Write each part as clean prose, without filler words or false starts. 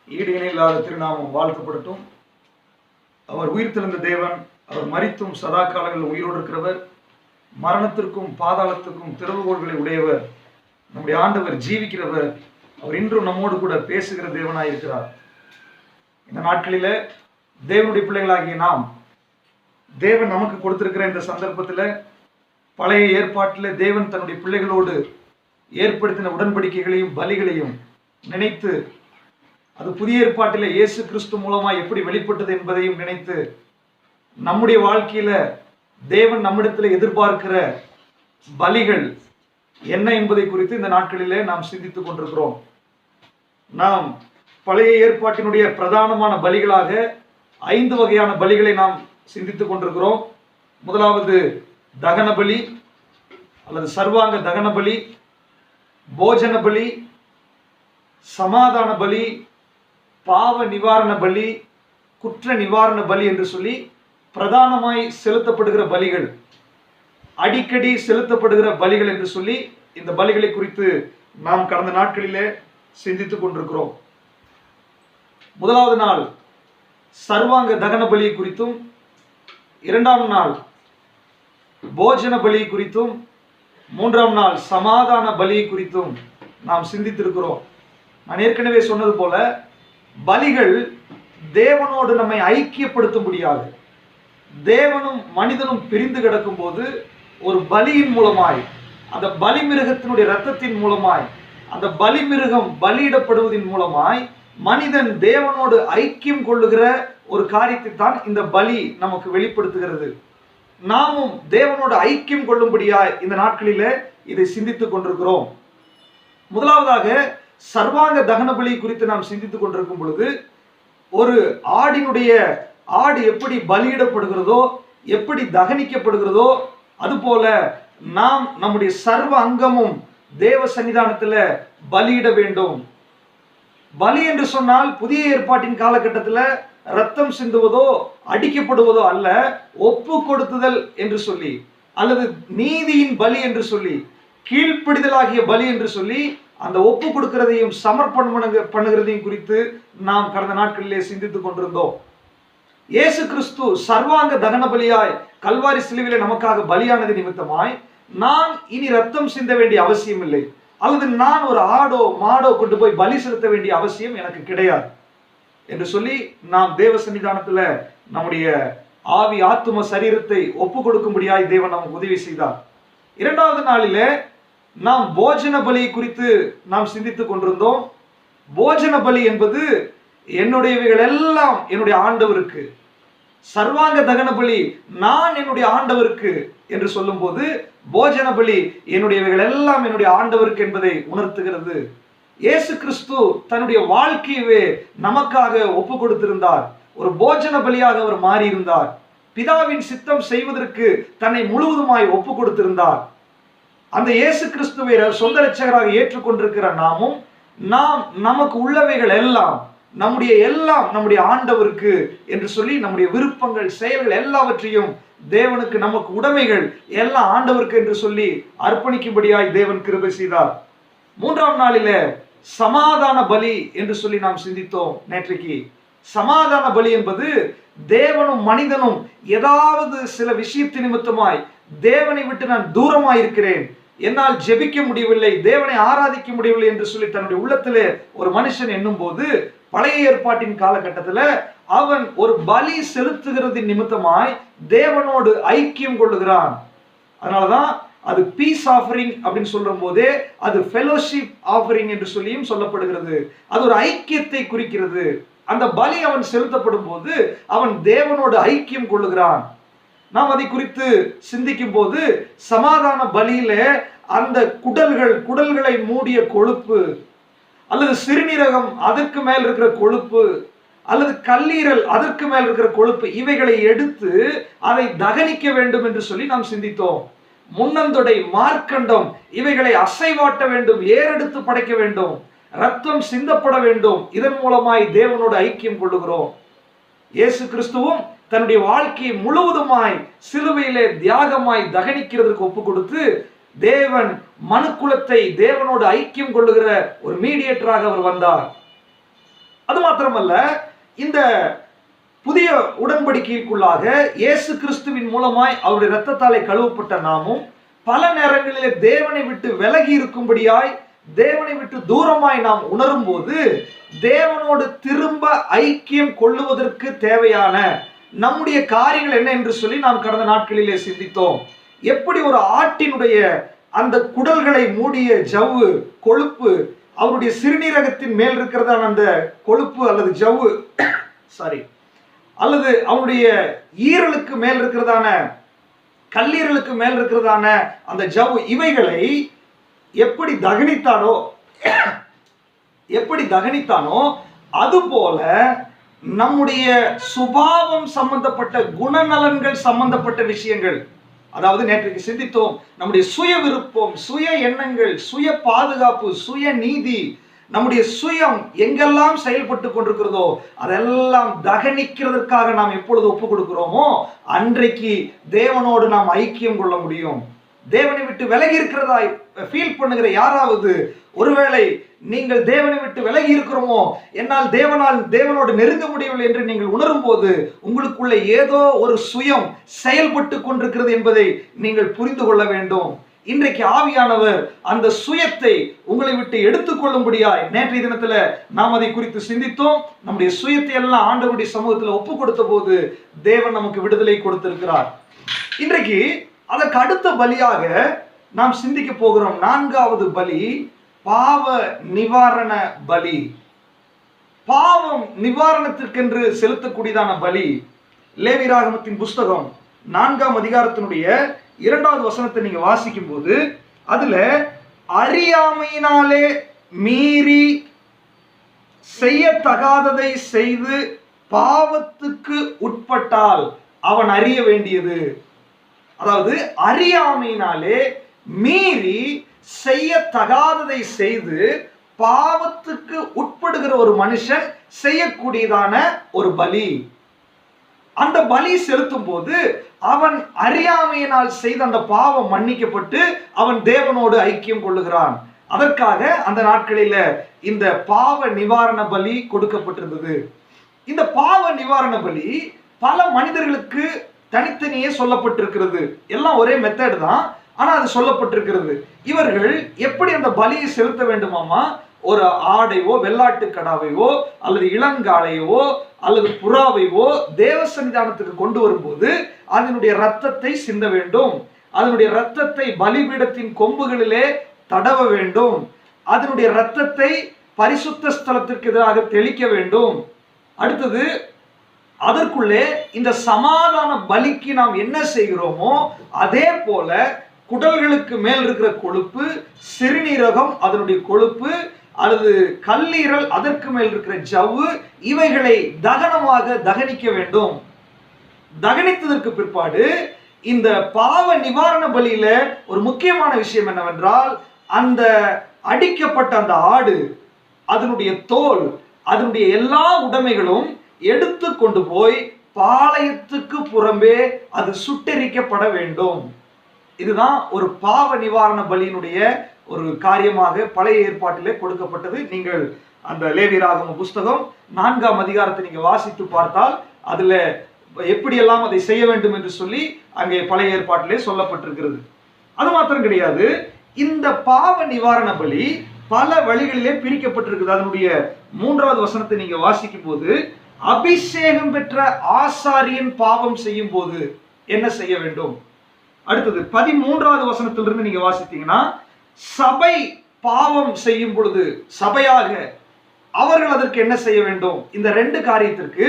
ஈடு இணையில்லாத திருநாமம் வாழ்த்தப்படட்டும். அவர் உயிர்த்தெழுந்த தேவன், அவர் மரித்தும் சதா காலங்களில் உயிரோடு இருக்கிறவர், மரணத்திற்கும் பாதாளத்துக்கும் திறவுகோள்களை உடையவர், நம்முடைய ஆண்டவர் ஜீவிக்கிறவர், அவர் இன்றும் நம்மோடு கூட பேசுகிற தேவனாய் இருக்கிறார். இந்த நாட்களில் தேவனுடைய பிள்ளைகளாகிய நாம் தேவன் நமக்கு கொடுத்திருக்கிற இந்த சந்தர்ப்பத்தில் பழைய ஏற்பாட்டில் தேவன் தன்னுடைய பிள்ளைகளோடு ஏற்படுத்தின உடன்படிக்கைகளையும் பலிகளையும் நினைத்து, அது புதிய ஏற்பாட்டில் இயேசு கிறிஸ்து மூலமாக எப்படி வெளிப்பட்டது என்பதையும் நினைத்து, நம்முடைய வாழ்க்கையில தேவன் நம்மிடத்தில் எதிர்பார்க்கிற பலிகள் என்ன என்பதை குறித்து இந்த நாட்களிலே நாம் சிந்தித்துக் கொண்டிருக்கிறோம். நாம் பழைய ஏற்பாட்டினுடைய பிரதானமான பலிகளாக 5 வகையான பலிகளை நாம் சிந்தித்துக் கொண்டிருக்கிறோம். முதலாவது தகன பலி அல்லது சர்வாங்க தகன பலி, போஜன பலி, சமாதான பலி, பாவ நிவாரண பலி, குற்ற நிவாரண பலி என்று சொல்லி பிரதானமாய் செலுத்தப்படுகிற பலிகள், அடிக்கடி செலுத்தப்படுகிற பலிகள் என்று சொல்லி இந்த பலிகளை குறித்து நாம் கடந்த நாட்களிலே சிந்தித்துக் கொண்டிருக்கிறோம். முதலாவது நாள் சர்வாங்க தகன பலி குறித்தும், 2ஆம் நாள் போஜன பலி குறித்தும், 3ஆம் நாள் சமாதான பலி குறித்தும் நாம் சிந்தித்திருக்கிறோம். நான் ஏற்கனவே சொன்னது போல பலிகள் தேவனோடு நம்மை ஐக்கியப்படுத்த முடியாது. தேவனும் மனிதனும் பிரிந்து கிடக்கும் போது ஒரு பலியின் மூலமாய், அந்த பலிமிருகத்தினுடைய இரத்தத்தின் மூலமாய், அந்த பலிமிருகம் பலியிடப்படுவதன் மூலமாய் மனிதன் தேவனோடு ஐக்கியம் கொள்ளுகிற ஒரு காரியத்தை தான் இந்த பலி நமக்கு வெளிப்படுத்துகிறது. நாமும் தேவனோடு ஐக்கியம் கொள்ளும்படியாய் இந்த நாட்களிலே இதை சிந்தித்துக் கொண்டிருக்கிறோம். முதலாவதாக சர்வாங்க தகன பலி குறித்து நாம் சிந்தித்துக் கொண்டிருக்கும் பொழுது, ஒரு ஆடு எப்படி பலியிடப்படுகிறதோ, எப்படி தகனிக்கப்படுகிறதோ, அதுபோல நாம் நம்முடைய சர்வ அங்கமும் தேவ சன்னிதானத்தில் பலியிட வேண்டும். பலி என்று சொன்னால் புதிய ஏற்பாட்டின் காலகட்டத்தில் ரத்தம் சிந்துவதோ அடிக்கப்படுவதோ அல்ல, ஒப்பு கொடுத்துதல் என்று சொல்லி, அல்லது நீதியின் பலி என்று சொல்லி, கீழ்ப்படிதலாகிய பலி என்று சொல்லி, அந்த ஒப்பு கொடுக்கிறதையும் சமர்ப்பணம் பண்ணுகிறதையும் குறித்து நாம் கடந்த நாட்களிலே சிந்தித்துக் கொண்டிருந்தோம். இயேசு கிறிஸ்து சர்வாங்க தகன பலியாய் கல்வாரி சிலுவையிலே நமக்காக பலியானது நிமித்தமாய் நான் இனி ரத்தம் சிந்த வேண்டிய அவசியம் இல்லை, அல்லது நான் ஒரு ஆடோ மாடோ கொண்டு போய் பலி செலுத்த வேண்டிய அவசியம் எனக்கு கிடையாது என்று சொல்லி நாம் தேவ சன்னிதானத்துல நம்முடைய ஆவி ஆத்தும சரீரத்தை ஒப்பு கொடுக்கும்படியாய் தேவன் நமக்கு உதவி செய்தார். 2வது நாளிலே நாம் போஜன பலி குறித்து நாம் சிந்தித்துக் கொண்டிருந்தோம். போஜன பலி என்பது என்னுடையவைகள் எல்லாம் என்னுடைய ஆண்டவருக்கு, சர்வாங்க தகன பலி நான் என்னுடைய ஆண்டவருக்கு என்று சொல்லும் போது, போஜன பலி என்னுடையவைகள் எல்லாம் என்னுடைய ஆண்டவருக்கு என்பதை உணர்த்துகிறது. இயேசு கிறிஸ்து தன்னுடைய வாழ்க்கையவே நமக்காக ஒப்பு கொடுத்திருந்தார். ஒரு போஜன பலியாக அவர் மாறியிருந்தார். பிதாவின் சித்தம் செய்வதற்கு தன்னை முழுவதுமாய் ஒப்பு கொடுத்திருந்தார். அந்த இயேசு கிறிஸ்துவை சொந்த இரட்சகராக ஏற்றுக்கொண்டிருக்கிற நாம் நமக்கு உள்ளவைகள் எல்லாம் நம்முடைய ஆண்டவருக்கு என்று சொல்லி, நம்முடைய விருப்பங்கள், செயல்கள் எல்லாவற்றையும் தேவனுக்கு, நமக்கு உடைமைகள் எல்லாம் ஆண்டவருக்கு என்று சொல்லி அர்ப்பணிக்கும்படியாய் தேவன் கிருபை செய்தார். 3ஆம் நாளிலே சமாதான பலி என்று சொல்லி நாம் சிந்தித்தோம். நேற்றைக்கு சமாதான பலி என்பது தேவனும் மனிதனும் ஏதாவது சில விஷயத்தின் நிமித்தமாய் தேவனை விட்டு நான் தூரமாய் இருக்கிறேன், என்னால் ஜெபிக்க முடியவில்லை, தேவனை ஆராதிக்க முடியவில்லை என்று சொல்லி தன்னுடைய உள்ளத்திலே ஒரு மனுஷன் எண்ணும் போது, பழைய ஏற்பாட்டின் காலகட்டத்தில் அவன் ஒரு பலி செலுத்துகிறதின் நிமித்தமாய் தேவனோடு ஐக்கியம் கொள்ளுகிறான். அதனாலதான் அது பீஸ் ஆஃபரிங் அப்படின்னு சொல்ற போதே அது ஃபெலோஷிப் ஆஃபரிங் என்று சொல்லியும் சொல்லப்படுகிறது. அது ஒரு ஐக்கியத்தை குறிக்கிறது. அந்த பலி அவன் செலுத்தப்படும் போது அவன் தேவனோடு ஐக்கியம் கொள்ளுகிறான். நாம் அதை குறித்து சிந்திக்கும் போது, சமாதான பலியில அந்த குடல்களை மூடிய கொழுப்பு, அல்லது சிறுநீரகம் அதற்கு மேல் இருக்கிற கொழுப்பு, அல்லது கல்லீரல் அதற்கு மேல் இருக்கிற கொழுப்பு, இவைகளை எடுத்து அதை தகனிக்க வேண்டும் என்று சொல்லி நாம் சிந்தித்தோம். முன்னந்தொடை, மார்க்கண்டம் இவைகளை அசைவாட்ட வேண்டும், ஏறெடுத்து படைக்க வேண்டும், ரத்தம் சிந்தப்பட வேண்டும். இதன் மூலமாய் தேவனோடு ஐக்கியம் கொள்ளுகிறோம். இயேசு கிறிஸ்துவும் தன்னுடைய வாழ்க்கையை முழுவதுமாய் சிலுவையிலே தியாகமாய் தகனிக்கிறதுக்கு ஒப்பு கொடுத்து தேவன் மனுக்குலத்தை தேவனோடு ஐக்கியம் கொள்ளுகிற ஒரு மீடியேட்டராக அவர் வந்தார். அது மாத்திரமல்ல, இந்த புதிய உடன்படிக்கைக்குள்ளாக இயேசு கிறிஸ்துவின் மூலமாய் அவருடைய இரத்தத்தாலே கழுவப்பட்ட நாமும் பல நேரங்களிலே தேவனை விட்டு விலகி இருக்கும்படியாய், தேவனை விட்டு தூரமாய் நாம் உணரும் போது தேவனோடு திரும்ப ஐக்கியம் கொள்ளுவதற்கு தேவையான நம்முடைய காரியங்கள் என்ன என்று சொல்லி நாம் கடந்த நாட்களிலே சிந்தித்தோம். எப்படி ஒரு ஆட்டினுடைய அந்த குடல்களை மூடிய ஜவ்வு கொழுப்பு, அவருடைய சிறுநீரகத்தின் மேல் இருக்கிறதான அந்த கொழுப்பு அல்லது ஜவ்வு அல்லது அவனுடைய ஈரலுக்கு மேல் இருக்கிறதான கல்லீரலுக்கு மேல் இருக்கிறதான அந்த ஜவ்வு, இவைகளை எப்படி தகனித்தானோ அதுபோல நம்முடைய சுபாவம் சம்பந்தப்பட்ட குணநலன்கள் சம்பந்தப்பட்ட விஷயங்கள், அதாவது நேற்றைக்கு சிந்தித்தோம், நம்முடைய சுய விருப்பம், சுய எண்ணங்கள், சுய பாதுகாப்பு, சுய நீதி, நம்முடைய சுயம் எங்கெல்லாம் செயல்பட்டு கொண்டிருக்கிறதோ அதெல்லாம் தகனிக்கிறதற்காக நாம் எப்பொழுது ஒப்பு கொடுக்கிறோமோ அன்றைக்கு தேவனோடு நாம் ஐக்கியம் கொள்ள முடியும். தேவனை விட்டு விலகி இருக்கிறதா ஃபீல் பண்ணுகிற யாராவது, ஒருவேளை நீங்கள் தேவனை விட்டு விலகி இருக்கிறோமோ, என்னால் தேவனோடு நெருங்க முடியவில்லை என்று நீங்கள் உணரும் போது உங்களுக்குள்ள ஏதோ ஒரு சுயம் செயல்பட்டு கொண்டிருக்கிறது என்பதை நீங்கள் புரிந்து கொள்ள வேண்டும். இன்றைக்கு ஆவியானவர் அந்த சுயத்தை உங்களை விட்டு எடுத்துக்கொள்ளும்படியாய் நேற்றைய தினத்துல நாம் அதை குறித்து சிந்தித்தோம். நம்முடைய சுயத்தை எல்லாம் ஆண்டவருடைய சமூகத்தில் ஒப்பு கொடுத்த போது தேவன் நமக்கு விடுதலை கொடுத்திருக்கிறார். இன்றைக்கு அதற்கு அடுத்த பலியாக நாம் சிந்திக்க போகிறோம். 4வது பலி பாவ நிவாரண பலி. பாவம் நிவாரணத்திற்கென்று செலுத்தக்கூடியதான பலி. லேவியராகமத்தின் புஸ்தகம் 4ஆம் அதிகாரத்தினுடைய 2வது வசனத்தை நீங்க வாசிக்கும் போது அதுல அறியாமையினாலே மீறி செய்யத்தகாததை செய்து பாவத்துக்கு உட்பட்டால் அவன் அறிய வேண்டியது. அதாவது அறியாமையினாலே மீறி செய்யத்தகாததை செய்து பாவத்துக்கு உட்படுகிற ஒரு மனுஷன் செய்யக்கூடியதான ஒரு பலி. அந்த பலி செலுத்தும் போது அவன் அறியாமையினால் செய்த அந்த பாவம் மன்னிக்கப்பட்டு அவன் தேவனோடு ஐக்கியம் கொள்ளுகிறான். அதற்காக அந்த நாட்களில இந்த பாவ நிவாரண பலி கொடுக்கப்பட்டிருந்தது. இந்த பாவ நிவாரண பலி பல மனிதர்களுக்கு தனித்தனியே சொல்லப்பட்டிருக்கிறது. எல்லாம் ஒரே மெத்தட் தான், ஆனா அது சொல்லப்பட்டிருக்கிறது. இவர்கள் எப்படி அந்த பலியை செலுத்த வேண்டுமாமா, ஒரு ஆடையோ வெள்ளாட்டு கடாவையோ அல்லது இளங்காளையோ அல்லது புறாவையோ தேவ சன்னிதானத்துக்கு கொண்டு வரும்போது அதனுடைய இரத்தத்தை சிந்த வேண்டும். அதனுடைய இரத்தத்தை பலிபீடத்தின் கொம்புகளிலே தடவ வேண்டும். அதனுடைய இரத்தத்தை பரிசுத்த ஸ்தலத்திற்கு எதிராக தெளிக்க வேண்டும். அடுத்தது அதற்குள்ளே இந்த சமாதான பலிக்கு நாம் என்ன செய்கிறோமோ அதே போல குடல்களுக்கு மேல் இருக்கிற கொழுப்பு, சிறுநீரகம் அதனுடைய கொழுப்பு அல்லது கல்லீரல் அதற்கு மேல் இருக்கிற ஜவ்வு, இவைகளை தகனிக்க வேண்டும். தகனித்ததற்கு பிற்பாடு இந்த பாவ நிவாரண பலியில ஒரு முக்கியமான விஷயம் என்னவென்றால், அந்த அடிக்கப்பட்ட அந்த ஆடு, அதனுடைய தோல், அதனுடைய எல்லா உடைமைகளும் எடுத்து கொண்டு போய் பாளையத்துக்கு புறம்பே அது சுட்டெரிக்கப்பட வேண்டும். இதுதான் ஒரு பாவ நிவாரண பலியினுடைய ஒரு காரியமாக பழைய ஏற்பாட்டிலே கொடுக்கப்பட்டது. நீங்கள் அந்த லேவியராகம புஸ்தகம் 4ஆம் அதிகாரத்தை நீங்க வாசித்து பார்த்தால் அதுல எப்படியெல்லாம் அதை செய்ய வேண்டும் என்று சொல்லி அங்கே பழைய ஏற்பாட்டிலே சொல்லப்பட்டிருக்கிறது. அது மாத்திரம் கிடையாது, இந்த பாவ நிவாரண பலி பல வழிகளிலே பிரிக்கப்பட்டிருக்குது. அதனுடைய 3வது வசனத்தை நீங்க வாசிக்கும் போது, அபிஷேகம் பெற்ற ஆசாரியன் பாவம் செய்யும் போது என்ன செய்ய வேண்டும். அடுத்தது 13வது வசனத்திலிருந்து நீங்க வாசித்தீங்கன்னா, சபை பாவம் செய்யும் பொழுது சபையாக அவர்கள் அதற்கு என்ன செய்ய வேண்டும். இந்த 2 காரியத்திற்கு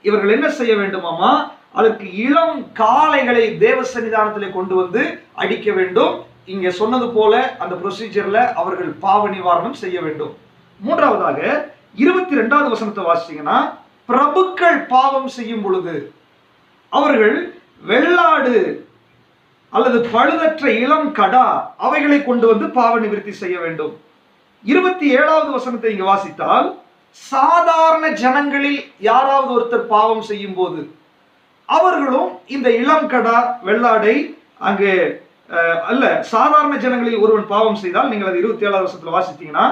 இவர்கள் என்ன செய்ய வேண்டுமாமா, அதற்கு இளம் காளைகளை தேவ சன்னிதானத்திலே கொண்டு வந்து அடிக்க வேண்டும். இங்க சொன்னது போல அந்த ப்ரொசீஜர்ல அவர்கள் பாவ நிவாரணம் செய்ய வேண்டும். 3வதாக 22வது வசனத்தை வாசிச்சீங்கன்னா, பிரபுக்கள் பாவம் செய்யும் பொழுது அவர்கள் வெள்ளாடு அல்லது பழுதற்ற இளம் கடா அவைகளை கொண்டு வந்து பாவ நிவர்த்தி செய்ய வேண்டும். 27வது வசனத்தை இங்கு வாசித்தால், சாதாரண ஜனங்களில் யாராவது ஒருத்தர் பாவம் செய்யும் போது அவர்களும் இந்த இளம் கடா வெள்ளாடை அங்கே அல்ல, சாதாரண ஜனங்களில் ஒருவன் பாவம் செய்தால், நீங்கள் அது 27வது வசனத்தில் வாசித்தீங்கன்னா,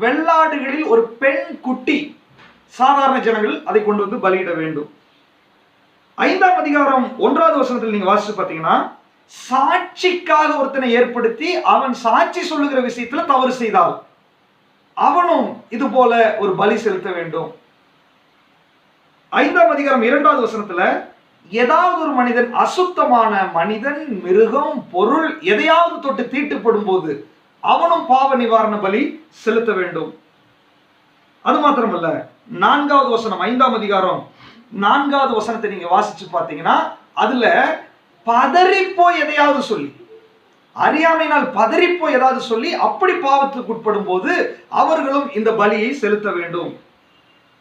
வெள்ளாடுகளில் ஒரு பெண் குட்டி சாதாரண ஜனங்கள் அதை கொண்டு வந்து பலியிட வேண்டும். 5ஆம் அதிகாரம் 1வது வசனத்தில் நீங்க வாசிச்சு பார்த்தீங்கன்னா, சாட்சிக்காக ஒருத்தனை ஏற்படுத்தி அவன் சாட்சி சொல்லுகிற விஷயத்துல தவறு செய்தால் அவனும் இது போல ஒரு பலி செலுத்த வேண்டும். 5ஆம் அதிகாரம் 2வது வசனத்துல, ஏதாவது ஒரு மனிதன், அசுத்தமான மனிதன், மிருகம், பொருள் எதையாவது தொட்டு தீட்டுப்படும் போது அவனும் பாவ நிவாரண பலி செலுத்த வேண்டும். அது மாத்திரமல்ல, 4வது வசனம் 5ஆம் அதிகாரம் 4வது வசனத்தை நீங்க வாசிச்சு பார்த்தீங்கன்னா, அதுல பதறிப்போ எதையாவது சொல்லி, அறியாமையினால் பதறிப்போ ஏதாவது சொல்லி அப்படி பாவத்துக்கு உட்படும் போது அவர்களும் இந்த பலியை செலுத்த வேண்டும்.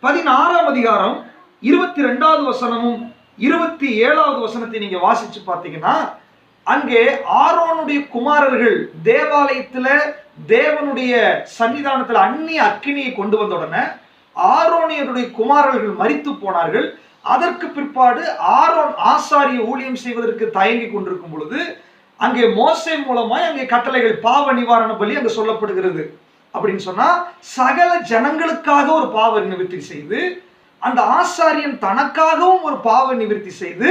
16ஆம் அதிகாரம் 22வது வசனமும் 27வது வசனத்தை நீங்க வாசிச்சு பார்த்தீங்கன்னா, அங்கே ஆரோனுடைய குமாரர்கள் தேவாலயத்துல தேவனுடைய சன்னிதானத்துல அந்நிய அக்கினியை கொண்டு வந்த உடனே ஆரோனியருடைய குமாரர்கள் மரித்து போனார்கள். அதற்கு பிற்பாடு ஆரோன் ஆசாரிய ஊழியம் செய்வதற்கு தயங்கி கொண்டிருக்கும் பொழுது அங்கே மோசே மூலமாய் அங்கே கட்டளைகள், பாவ நிவாரண பலி அங்கே சொல்லப்படுகிறது. அப்படின்னு சொன்னா சகல ஜனங்களுக்காக ஒரு பாவ நிவர்த்தி செய்து, அந்த ஆசாரியன் தனக்காகவும் ஒரு பாவ நிவர்த்தி செய்து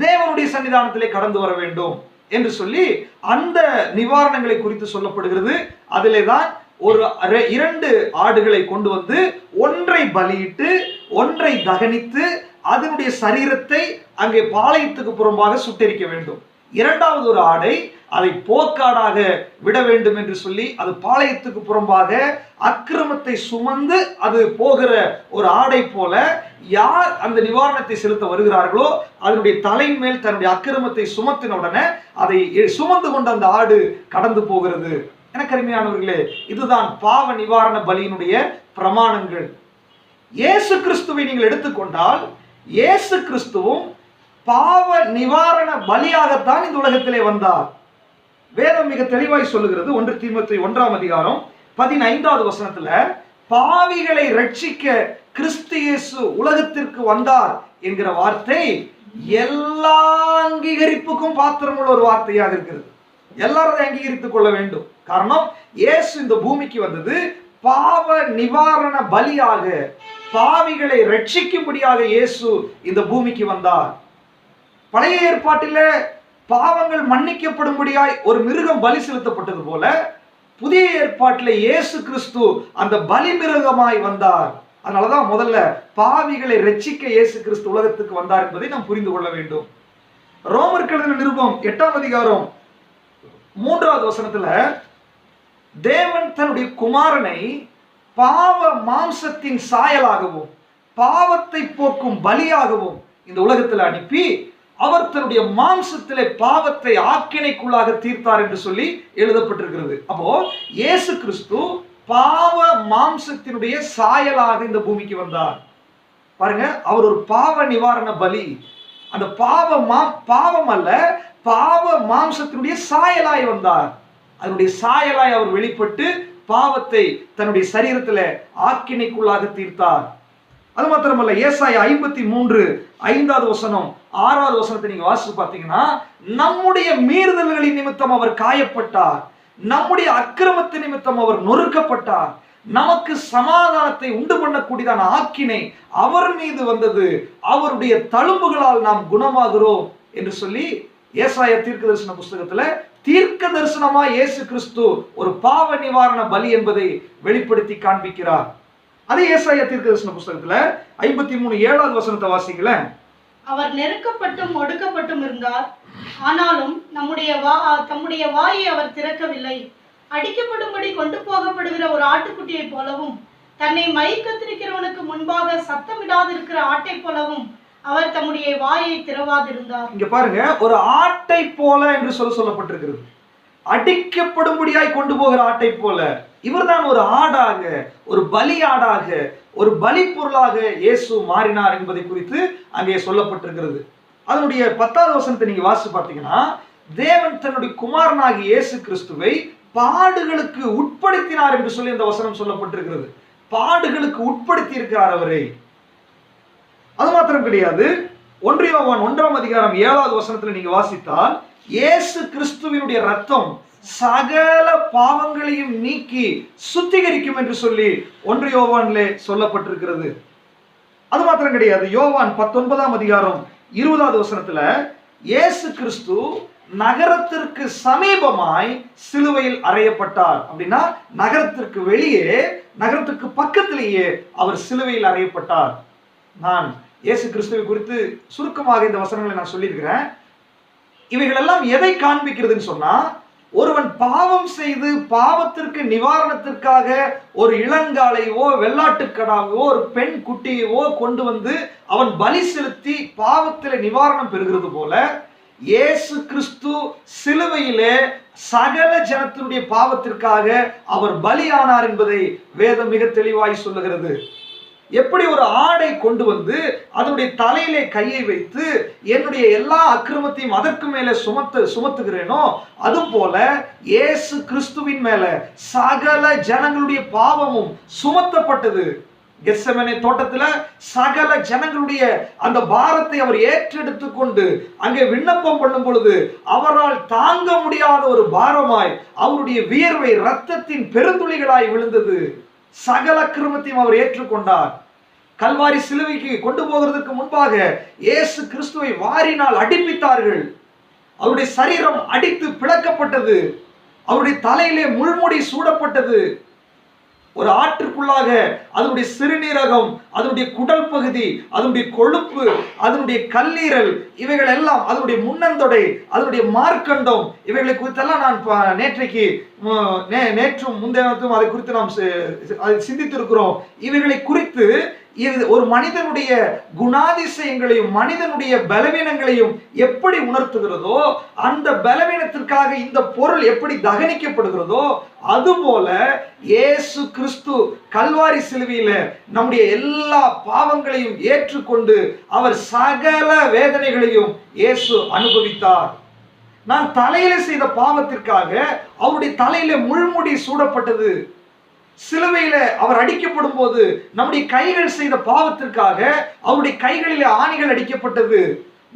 தேவனுடைய சன்னிதானத்திலே கடந்து வர வேண்டும் என்று சொல்லி அந்த நிவாரணங்களை குறித்து சொல்லப்படுகிறது. அதிலே தான் ஒரு 2 ஆடுகளை கொண்டு வந்து ஒன்றை பலியிட்டு ஒன்றை தகனித்து அதனுடைய சரீரத்தை அங்கே பாளையத்துக்கு புறம்பாக சுட்டெரிக்க வேண்டும். 2வது ஒரு ஆடை அதை போக்காடாக விட வேண்டும் என்று சொல்லி அது பாளையத்துக்கு புறம்பாக அக்கிரமத்தை சுமந்து அது போகிற ஒரு ஆடை போல யார் அந்த நிவாரணத்தை செலுத்த வருகிறார்களோ அதனுடைய தலையின் மேல் தன்னுடைய அக்கிரமத்தை சுமத்தின உடனே அதை சுமந்து கொண்டு அந்த ஆடு கடந்து போகிறது. எனக்கு அருமையானவர்களே, இதுதான் பாவ நிவாரண பலியினுடைய பிரமாணங்கள். இயேசு கிறிஸ்துவை நீங்கள் எடுத்துக்கொண்டால், இயேசு கிறிஸ்துவும் பாவ நிவாரண பலியாகத்தான் இந்த உலகத்திலே வந்தார். வேதம் மிக தெளிவாய் சொல்லுகிறது. 1 தீமோத்தேயு 1ஆம் அதிகாரம் 15வது வசனத்துல, பாவிகளை ரட்சிக்க கிறிஸ்து இயேசு உலகத்திற்கு வந்தார் என்கிற வார்த்தை எல்லா அங்கீகரிப்புக்கும் பாத்திரமுள்ள ஒரு வார்த்தையாக இருக்கிறது. எல்லாரும் அதை அங்கீகரித்துக் கொள்ள வேண்டும். காரணம், இயேசு இந்த பூமிக்கு வந்தது பாவ நிவாரண பலியாக, பாவிகளை ரட்சிக்கும்படியாக இயேசு இந்த பூமிக்கு வந்தார். பழைய ஏற்பாட்டில பாவங்கள் மன்னிக்கப்படும்படியாய் ஒரு மிருகம் பலி செலுத்தப்பட்டது போல, புதிய ஏற்பாட்டில் இயேசு கிறிஸ்து அந்த பலி மிருகமாய் வந்தார். அதனாலதான் முதல்ல பாவிகளை ரட்சிக்க இயேசு கிறிஸ்து உலகத்துக்கு வந்தார் என்பதை நாம் புரிந்து கொள்ள வேண்டும். ரோமருக்கு எழுதின நிருபம் 8ஆம் அதிகாரம் 3வது வசனத்துல, தேவன் தன்னுடைய குமாரனை பாவ மாம்சத்தின் சாயலாகவும் பாவத்தை போக்கும் பலியாகவும் இந்த உலகத்தில் அனுப்பி அவர் தன்னுடைய மாம்சத்திலே பாவத்தை ஆக்கினைக்குள்ளாக தீர்த்தார் என்று சொல்லி எழுதப்பட்டிருக்கிறது. அப்போ இயேசு கிறிஸ்து பாவ மாம்சத்தினுடைய சாயலாக இந்த பூமிக்கு வந்தார். பாருங்க, அவர் ஒரு பாவ நிவாரண பலி. அந்த பாவம் அல்ல, பாவ மாம்சத்தினுடைய சாயலாய் வந்தார். அதனுடைய சாயலாய் அவர் வெளிப்பட்டு பாவத்தை தன்னுடைய சரீரத்தில் ஆக்கினைக்குள்ளாக தீர்த்தார். அது மாத்திரமல்ல, ஏசாயா 53:5வது வசனம் 6வது வசனத்தை நீங்க வாசிச்சு பார்த்தீங்கன்னா, நம்முடைய மீறுதல்களின் நிமித்தம் அவர் காயப்பட்டார், நம்முடைய அக்கிரமத்தின் நிமித்தம் அவர் நொறுக்கப்பட்டார், நமக்கு சமாதானத்தை உண்டு பண்ணக்கூடியதான ஆக்கினை அவர் மீது வந்தது, அவருடைய தழும்புகளால் நாம் குணமாகிறோம் என்று சொல்லி ஏசாயா தீர்க்க தரிசன புஸ்தகத்துல தீர்க்க தரிசனமா இயேசு கிறிஸ்து ஒரு பாவ நிவாரண பலி என்பதை வெளிப்படுத்தி காண்பிக்கிறார். அதே ஏசாயா தீர்க்க தரிசன புஸ்தகத்துல 53:7வது வசனத்தை வாசிங்களேன். அவர் நெருக்கப்பட்டும் ஒடுக்கப்பட்டும் இருந்தார், ஆனாலும் தம்முடைய வாயை அவர் திறக்கவில்லை. அடிக்கப்படும்படி கொண்டு போகப்படுகிற ஒரு ஆட்டுக்குட்டியை போலவும், தன்னை மயக்கத்திருக்கிறவனுக்கு முன்பாக சத்தமிடாதிருக்கிற ஆட்டை போலவும் அவர் தம்முடைய வாயை திறவாதிருந்தார். இங்க பாருங்க, ஒரு ஆட்டை போல என்று சொல்லப்பட்டிருக்கிறது. அடிக்கப்படும்படியாய் கொண்டு போகிற ஆட்டை போல இவர்தான் ஒரு ஆடாக, ஒரு பலி ஆடாக, ஒரு பலி பொருளாக இயேசு மாறினார் என்பதை குறித்து அங்கே சொல்லப்பட்டிருக்கிறது. அதனுடைய 10வது வசனத்தை நீங்க வாசிச்சு பார்த்தீங்கன்னா, தேவன் தன்னுடைய குமாரனாகிய இயேசு கிறிஸ்துவை பாடுகளுக்கு உட்படுத்தினார் என்று சொல்லி இந்த வசனம் சொல்லப்பட்டிருக்கிறது. பாடுகளுக்கு உட்படுத்தி இருக்கிறார் அவரை. அது மாத்திரம் கிடையாது, 1 யோவான் 1ஆம் அதிகாரம் 7வது வசனத்துல நீங்க வாசித்தால், இயேசு கிறிஸ்துவினுடைய ரத்தம் சகல பாவங்களையும் நீக்கி சுத்திகரிக்கும் என்று சொல்லி 1 யோவான்ல சொல்லப்பட்டிருக்கிறது. அது மாத்திரம் கிடையாது. யோவான் 19ஆம் அதிகாரம் 20வது வசனத்துல இயேசு கிறிஸ்து நகரத்திற்கு சமீபமாய் சிலுவையில் அறையப்பட்டார். அப்படின்னா நகரத்திற்கு வெளியே, நகரத்திற்கு பக்கத்திலேயே அவர் சிலுவையில் அறையப்பட்டார். நான் இயேசு கிறிஸ்துவை குறித்து சுருக்கமாக இந்த வசனங்களை நான் சொல்லியிருக்கிறேன். இவைகள் எல்லாம் எதை காண்பிக்கிறதுன்னு சொன்னா, ஒருவன் பாவம் செய்து பாவத்திற்கு நிவாரணத்திற்காக ஒரு இளங்காளையோ வெள்ளாட்டுக்கடாவோ ஒரு பெண் குட்டியவோ கொண்டு வந்து அவன் பலி செலுத்தி பாவத்திலே நிவாரணம் பெறுகிறது போல, இயேசு கிறிஸ்து சிலுவையிலே சகல ஜனத்தினுடைய பாவத்திற்காக அவர் பலியானார் என்பதை வேதம் மிக தெளிவாய் சொல்லுகிறது. எப்படி ஒரு ஆடை கொண்டு வந்து அதனுடைய தலையிலே கையை வைத்து என்னுடைய எல்லா அக்கிரமத்தையும் அதற்கு மேலே சுமத்துகிறேனோ, அது போல இயேசு கிறிஸ்துவின் மேல சகல ஜனங்களுடைய பாவமும் சுமத்தப்பட்டது. கெத்செமனே தோட்டத்துல சகல ஜனங்களுடைய அந்த பாரத்தை அவர் ஏற்றெடுத்து கொண்டு அங்கே விண்ணப்பம் பண்ணும் பொழுது அவரால் தாங்க முடியாத ஒரு பாரமாய் அவருடைய வியர்வை இரத்தத்தின் பெருந்துளிகளாய் விழுந்தது. சகல அக்கிரமத்தையும் அவர் ஏற்றுக்கொண்டார். கல்வாரி சிலுவைக்கு கொண்டு போகிறதுக்கு முன்பாக இயேசு கிறிஸ்துவை வாரினால் அடிப்பித்தார்கள். அவருடைய சரீரம் அடித்து பிளக்கப்பட்டது. அவருடைய தலையிலே முள்முடி சூடப்பட்டது. ஒரு ஆற்றுக்குள்ளாக அதனுடைய சிறுநீரகம், அதனுடைய குடல் பகுதி, அதனுடைய கொழுப்பு, அதனுடைய கல்லீரல், இவைகள் எல்லாம், அதனுடைய முன்னந்தொடை, அதனுடைய மார்க்கண்டம், இவைகளை குறித்தெல்லாம் நான் நேற்றும் முந்தையத்தும் அதை குறித்து நாம் சிந்தித்திருக்கிறோம். இவைகளை குறித்து ஒரு மனிதனுடைய குணாதிசயங்களையும் மனிதனுடைய பலவீனங்களையும் எப்படி உணர்த்துகிறதோ, அந்த பலவீனத்திற்காக இந்த பொருள் எப்படி தகனிக்கப்படுகிறதோ, அதுபோல இயேசு கிறிஸ்து கல்வாரி சிலுவையில நம்முடைய எல்லா பாவங்களையும் ஏற்றுக்கொண்டு அவர் சகல வேதனைகளையும் இயேசு அனுபவித்தார். நான் தலையில செய்த பாவத்திற்காக அவருடைய தலையில முள்முடி சூடப்பட்டது. சிலுவையில அவர் அடிக்கப்படும் போது நம்முடைய கைகள் செய்த பாவத்திற்காக அவருடைய கைகளிலே ஆணிகள் அடிக்கப்பட்டது.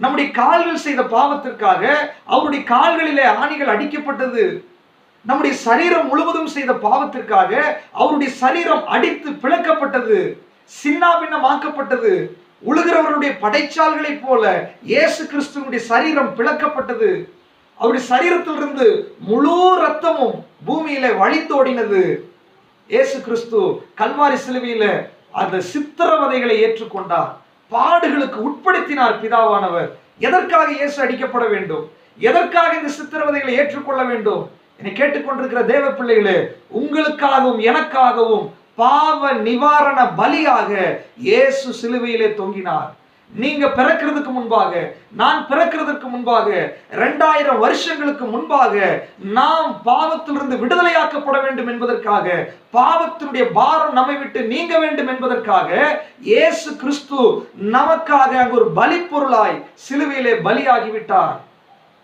நம்முடைய கால்கள் செய்த பாவத்திற்காக அவருடைய கால்களிலே ஆணிகள் அடிக்கப்பட்டது. நம்முடைய சரீரம் முழுவதும் செய்த பாவத்திற்காக அவருடைய சரீரம் அடித்து பிளக்கப்பட்டது, சின்னாபின்னமாக்கப்பட்டது. உழுகிறவருடைய படைச்சால்களை போல இயேசு கிறிஸ்துவினுடைய சரீரம் பிளக்கப்பட்டது. அவருடைய சரீரத்திலிருந்து முழு ரத்தமும் பூமியில வழிந்தோடினது. இயேசு கிறிஸ்து கல்வாரி சிலுவையில அந்த சித்திரவதைகளை ஏற்றுக்கொண்டார், பாடுகளுக்கு உட்படுத்தினார் பிதாவானவர். எதற்காக இயேசு அடிக்கப்பட வேண்டும்? எதற்காக இந்த சித்திரவதைகளை ஏற்றுக்கொள்ள வேண்டும்? என்னை கேட்டுக்கொண்டிருக்கிற தேவ பிள்ளைகளே, உங்களுக்காகவும் எனக்காகவும் பாவ நிவாரண பலியாக இயேசு சிலுவையிலே தொங்கினார். நீங்க பிறக்கிறதுக்கு முன்பாக, நான் பிறக்கிறதுக்கு முன்பாக, 2000 வருஷங்களுக்கு முன்பாக நாம் பாவத்திலிருந்து விடுதலையாக்கப்பட வேண்டும் என்பதற்காக, பாவத்தினுடைய பாரம் நம்மை விட்டு நீங்க வேண்டும் என்பதற்காக இயேசு கிறிஸ்து நமக்காக அங்கு ஒரு பலி பொருளாய் சிலுவையிலே பலியாகிவிட்டார்.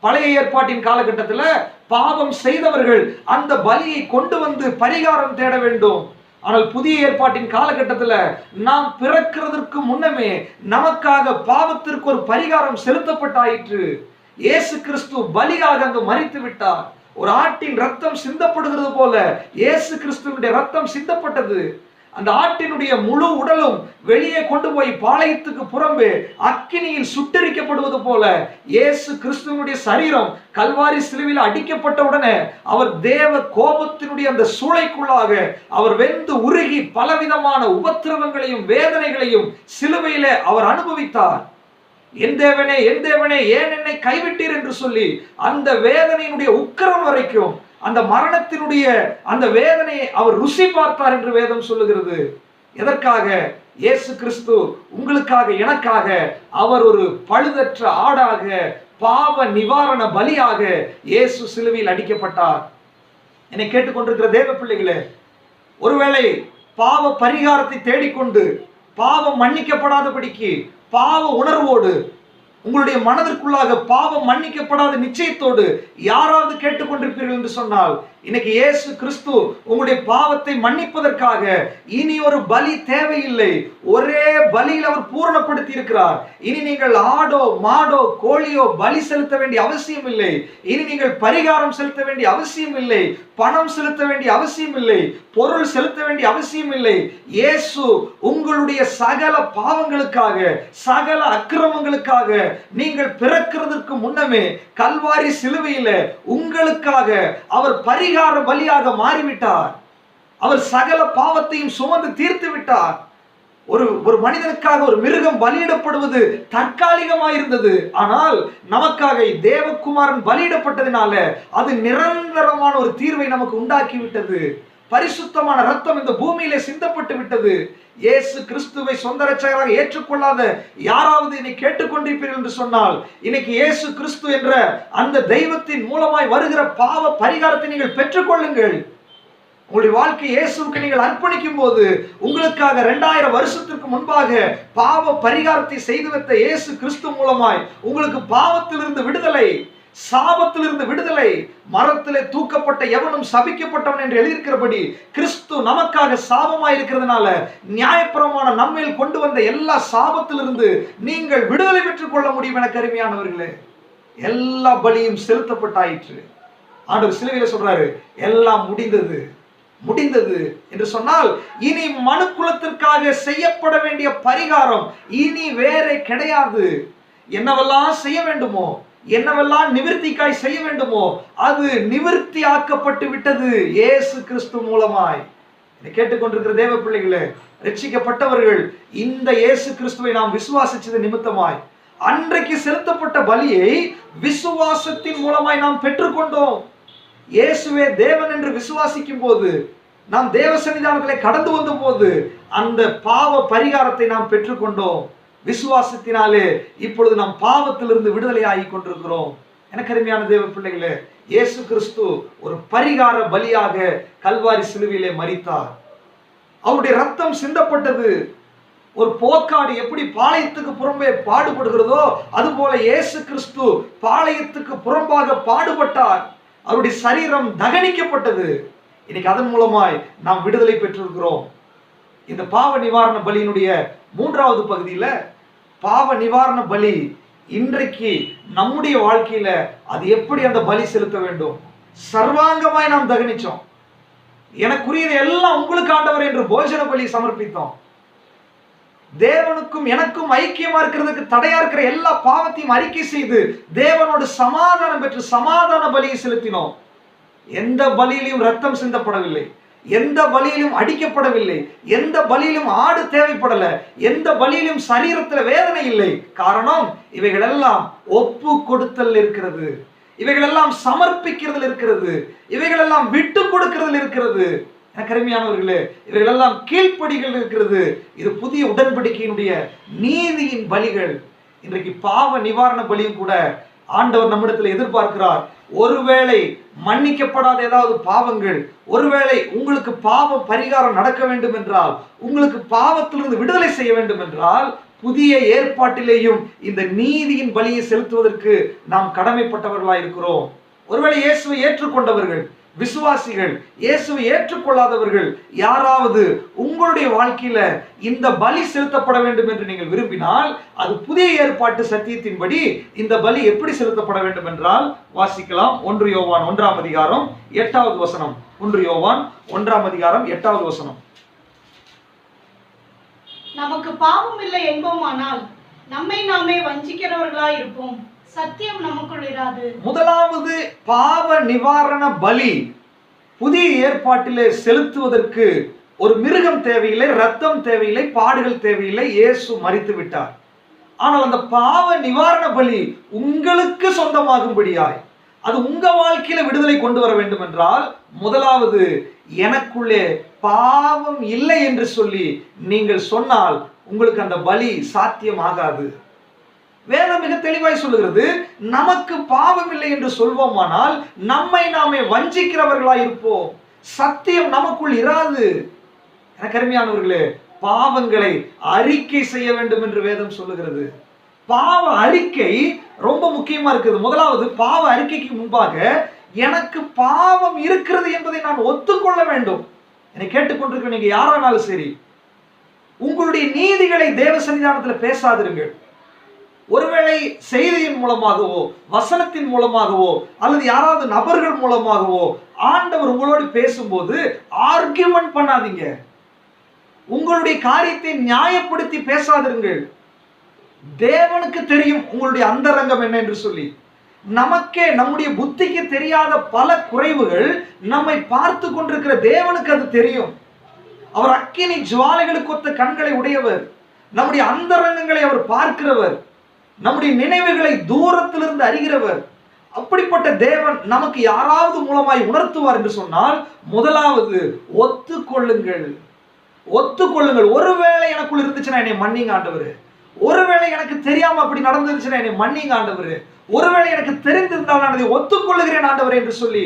பழைய ஏற்பாட்டின் காலகட்டத்தில் பாவம் செய்தவர்கள் அந்த பலியை கொண்டு வந்து பரிகாரம் தேட வேண்டும். ஆனால் புதிய ஏற்பாட்டின் காலகட்டத்தில் நாம் பிறக்கிறதற்கு முன்னமே நமக்காக பாவத்திற்கு ஒரு பரிகாரம் செலுத்தப்பட்டாயிற்று. இயேசு கிறிஸ்து பலியாக அங்கு மரித்து விட்டார். ஒரு ஆட்டின் ரத்தம் சிந்தப்படுகிறது போல இயேசு கிறிஸ்துவினுடைய ரத்தம் சிந்தப்பட்டது. அந்த ஆட்டினுடைய முழு உடலும் வெளியே கொண்டு போய் பாளையத்துக்கு புறம்பே அக்கினியில் சுட்டரிக்கப்படுவது போல இயேசு கிறிஸ்துவினுடைய சரீரம் கல்வாரி சிலுவையில் அடிக்கப்பட்ட உடனே அவர் தேவ கோபத்தினுடைய அந்த சூளைக்குள்ளாக அவர் வெந்து உருகி பலவிதமான உபத்திரவங்களையும் வேதனைகளையும் சிலுவையிலே அவர் அனுபவித்தார். என் தேவனே, என் தேவனே, ஏன் என்னை கைவிட்டீர் என்று சொல்லி அந்த வேதனையினுடைய உக்கிரம் வரைக்கும், அந்த மரணத்தினுடைய அந்த வேதனையை அவர் ருசி பார்த்தார் என்று வேதம் சொல்லுகிறது. எதற்காக? இயேசு கிறிஸ்து உங்களுக்காக எனக்காக அவர் ஒரு பழுதற்ற ஆடாக பாவ நிவாரண பலியாக இயேசு சிலுவையில் அடிக்கப்பட்டார். என்னை கேட்டுக்கொண்டிருக்கிற தேவ பிள்ளைகளே, ஒருவேளை பாவ பரிகாரத்தை தேடிக்கொண்டு பாவம் மன்னிக்கப்படாதபடிக்கு பாவ உணர்வோடு உங்களுடைய மனதிற்குள்ளாக பாவம் மன்னிக்கப்படாத நிச்சயத்தோடு யாராவது கேட்டுக்கொண்டிருப்பீர்கள் என்று சொன்னால், இன்னைக்கு இயேசு கிறிஸ்து உங்களுடைய பாவத்தை மன்னிப்பதற்காக இனி ஒரு பலி தேவையில்லை. ஒரே பலியில் அவர் பூரணப்படுத்தி இருக்கிறார். இனி நீங்கள் ஆடோ மாடோ கோழியோ பலி செலுத்த வேண்டிய அவசியம் இல்லை. இனி நீங்கள் பரிகாரம் செலுத்த வேண்டிய அவசியம் இல்லை. பணம் செலுத்த வேண்டிய அவசியம் இல்லை. பொருள் செலுத்த வேண்டிய அவசியம் இல்லை. இயேசு உங்களுடைய சகல பாவங்களுக்காக, சகல அக்கிரமங்களுக்காக, நீங்கள் பிறக்கிறதுக்கு முன்னமே கல்வாரி சிலுவையில உங்களுக்காக அவர் பரிகார பலியாக மாறிவிட்டார். அவர் சகல பாவத்தையும் சுமந்து தீர்த்து விட்டார். ஒரு மனிதனுக்காக ஒரு மிருகம் பலியிடப்படுவது தற்காலிகமாயிருந்தது. ஆனால் நமக்காக தேவகுமாரன் பலியிடப்பட்டதினால அது நிரந்தரமான ஒரு தீர்வை நமக்கு உண்டாக்கி விட்டது. பரிசுத்தமான ரத்தம் இந்த பூமியிலே சிந்தப்பட்டு விட்டது. இயேசு கிறிஸ்துவை சொந்த இரட்சகராக ஏற்றுக்கொள்ளாத யாராவது என்னை கேட்டுக்கொண்டிருப்பீர்கள் என்று சொன்னால், இன்னைக்கு இயேசு கிறிஸ்து என்ற அந்த தெய்வத்தின் மூலமாய் வருகிற பாவ பரிகாரத்தை நீங்கள் பெற்றுக்கொள்ளுங்கள். உங்களுடைய வாழ்க்கை இயேசுவுக்கு நீங்கள் அர்ப்பணிக்கும் போது உங்களுக்காக 2000 வருஷத்திற்கு முன்பாக பாவ பரிகாரத்தை செய்து வைத்த இயேசு கிறிஸ்து மூலமாய் உங்களுக்கு பாவத்திலிருந்து விடுதலை, சாபத்திலிருந்து விடுதலை. மரத்திலே தூக்கப்பட்ட எவனும் சபிக்கப்பட்டவன் என்று எழுதியிருக்கிறபடி கிறிஸ்து நமக்காக சாபமாய் இருக்கிறதுனால நியாயப்பிரமாணம் நம்மேல் கொண்டு வந்த எல்லா சாபத்திலிருந்து நீங்கள் விடுதலை பெற்றுக் கொள்ள முடியும். என கருமையானவர்களே, எல்லா பலியும் செலுத்தப்பட்டாயிற்று. ஆண்டவர் சிலுவையில சொல்றாரு, எல்லாம் முடிந்தது முடிந்தது என்று சொன்னால் இனி மனுக்குலத்திற்காக செய்யப்பட வேண்டிய பரிகாரம் இனி வேற கிடையாது. என்னவெல்லாம் செய்ய வேண்டுமோ, என்னவெல்லாம் நிவர்த்திக்காய் செய்ய வேண்டுமோ அது நிவர்த்தி ஆக்கப்பட்டு விட்டது இயேசு கிறிஸ்து மூலமாய். கேட்டுக்கொண்டிருக்கிற தேவ பிள்ளைகளே, ரட்சிக்கப்பட்டவர்கள் இந்த இயேசு கிறிஸ்துவை நாம் விசுவாசிச்சது நிமித்தமாய் அன்றைக்கு செலுத்தப்பட்ட பலியை விசுவாசத்தின் மூலமாய் நாம் பெற்றுக்கொண்டோம். இயேசுவே தேவன் என்று விசுவாசிக்கும் போது, நாம் தேவ சன்னிதானத்திலே கடந்து வந்த போது அந்த பாவ பரிகாரத்தை நாம் பெற்றுக்கொண்டோம். விசுவாசத்தினாலே இப்பொழுது நாம் பாவத்திலிருந்து விடுதலை ஆகி கொண்டிருக்கிறோம். எனக்கு அருமையான தேவ பிள்ளைகளே, இயேசு கிறிஸ்து ஒரு பரிகார பலியாக கல்வாரி சிலுவையிலே மரித்தார். அவருடைய ரத்தம் சிந்தப்பட்டது. ஒரு போக்காடு எப்படி பாளையத்துக்கு புறம்பே பாடுபடுகிறதோ அதுபோல இயேசு கிறிஸ்து பாளையத்துக்கு புறம்பாக பாடுபட்டார். அவருடைய சரீரம் தகனிக்கப்பட்டது. இன்னைக்கு அதன் மூலமாய் நாம் விடுதலை பெற்றிருக்கிறோம். இந்த பாவ நிவாரண பலியினுடைய 3வது பகுதியில பாவ நிவாரண பலி இன்றைக்கு நம்முடைய வாழ்க்கையில அது எப்படி அந்த பலி செலுத்த வேண்டும். சர்வாங்கமாய் நாம் தகனிச்சோம். எனக்குரியது எல்லாம் உங்களுக்கு ஆண்டவர் என்று போஜன பலி சமர்ப்பித்தோம். தேவனுக்கும் எனக்கும் ஐக்கியமா இருக்கிறதுக்கு தடையா இருக்கிற எல்லா பாவத்தையும் அறிக்கை செய்து தேவனோடு சமாதானம் பெற்று சமாதான பலியை செலுத்தினோம். எந்த பலியிலும் ரத்தம் சிந்தப்படவில்லை, எந்த பலியிலும் அடிக்கப்படவில்லை, எந்த பலியிலும் ஆடு தேவைப்படல, எந்த பலியிலும் சரீரத்துல வேதனை இல்லை. காரணம், இவைகளெல்லாம் ஒப்பு கொடுத்தல் இருக்கிறது, இவைகளெல்லாம் சமர்ப்பிக்கிறதுல இருக்கிறது, இவைகளெல்லாம் விட்டு கொடுக்கிறதுல இருக்கிறது. கருமையானவர்களே, இவைகளெல்லாம் கீழ்ப்படிகள் இருக்கிறது. இது புதிய உடன்படிக்கையினுடைய நீதியின் பலிகள். இன்றைக்கு பாவ நிவாரண பலியும் கூட ஆண்டவர் நம்மிடத்தில் எதிர்பார்க்கிறார். ஒருவேளை மன்னிக்கப்படாத ஏதாவது பாவங்கள், ஒருவேளை உங்களுக்கு பாவ பரிகாரம் நடக்க வேண்டும் என்றால், உங்களுக்கு பாவத்திலிருந்து விடுதலை செய்ய வேண்டும் என்றால், புதிய ஏற்பாட்டிலேயும் இந்த நீதியின் பலியை செலுத்துவதற்கு நாம் கடமைப்பட்டவர்களாய் இருக்கிறோம். ஒருவேளை இயேசுவை ஏற்றுக்கொண்டவர்கள், விசுவாசிகள், இயேசுவை ஏற்றுக்கொள்ளாதவர்கள் யாராவது உங்களுடைய வாழ்க்கையில இந்த பலி செலுத்தப்பட வேண்டும் என்று நீங்கள் விரும்பினால், அது புதிய ஏற்பாட்டு சத்தியத்தின்படி இந்த பலி எப்படி செலுத்தப்பட வேண்டும் என்றால் வாசிக்கலாம். 1 யோவான் 1ஆம் அதிகாரம் 8வது வசனம். 1 யோவான் 1ஆம் அதிகாரம் 8வது வசனம். நமக்கு பாவம் இல்லை என்போமானால் நம்மை நாமே வஞ்சிக்கிறவர்களாய் இருப்போம், சத்தியம் நமக்குள் இராது. முதலாவது பாவ நிவாரண பலி புதிய ஏற்பாட்டிலே செலுத்துவதற்கு ஒரு மிருகம் தேவையில்லை, ரத்தம் தேவையில்லை, பாடுகள் தேவையில்லை. இயேசு மரித்து விட்டார். ஆனால் அந்த பாவ நிவாரண பலி உங்களுக்கு சொந்தமாகும்படியாய், அது உங்க வாழ்க்கையில விடுதலை கொண்டு வர வேண்டும் என்றால், முதலாவது எனக்குள்ளே பாவம் இல்லை என்று சொல்லி நீங்கள் சொன்னால் உங்களுக்கு அந்த பலி சாத்தியமாகாது. வேதம் மிக தெளிவாய் சொல்லுகிறது, நமக்கு பாவம் இல்லை என்று சொல்வோமானால் நம்மை நாமே வஞ்சிக்கிறவர்களாய் இருப்போம், சத்தியம் நமக்குள் இராது. எனக்கு அருமையானவர்களே, பாவங்களை அறிக்கை செய்ய வேண்டும் என்று வேதம் சொல்லுகிறது. பாவ அறிக்கை ரொம்ப முக்கியமா இருக்குது. முதலாவது பாவ அறிக்கைக்கு முன்பாக எனக்கு பாவம் இருக்கிறது என்பதை நான் ஒத்துக்கொள்ள வேண்டும். என்னை கேட்டுக்கொண்டிருக்கிற நீங்க யாரானாலும் சரி, உங்களுடைய நீதிகளை தேவ சன்னிதானத்தில் பேசாதிருங்கள். ஒருவேளை செய்தியின் மூலமாகவோ வசனத்தின் மூலமாகவோ அல்லது யாராவது நபர்கள் மூலமாகவோ ஆண்டவர் உங்களோடு பேசும்போது ஆர்கியூமெண்ட் பண்ணாதீங்க. உங்களுடைய காரியத்தை நியாயப்படுத்தி பேசாதிருங்கள். தேவனுக்கு தெரியும் உங்களுடைய அந்தரங்கம் என்ன என்று சொல்லி. நமக்கே நம்முடைய புத்திக்கு தெரியாத பல குறைவுகள் நம்மை பார்த்து கொண்டிருக்கிற தேவனுக்கு அது தெரியும். அவர் அக்கினி ஜுவாலைகளுக்கு ஒத்த கண்களை உடையவர். நம்முடைய அந்தரங்கங்களை அவர் பார்க்கிறவர். நம்முடைய நினைவுகளை தூரத்திலிருந்து அறிகிறவர். அப்படிப்பட்ட தேவன் நமக்கு யாராவது மூலமாய் உணர்த்துவார் என்று சொன்னால், முதலாவது ஒத்துக்கொள்ளுங்கள். ஒத்துக்கொள்ளுங்கள். ஒருவேளை எனக்குள் இருந்துச்சுன்னா என்னை மன்னிங்க ஆண்டவரே. ஒருவேளை எனக்கு தெரியாம அப்படி நடந்துருச்சுன்னா என்னை மன்னிங்க ஆண்டவரே. ஒருவேளை எனக்கு தெரிந்திருந்தால் நான் அதை ஒத்துக்கொள்ளுகிறேன் ஆண்டவரே என்று சொல்லி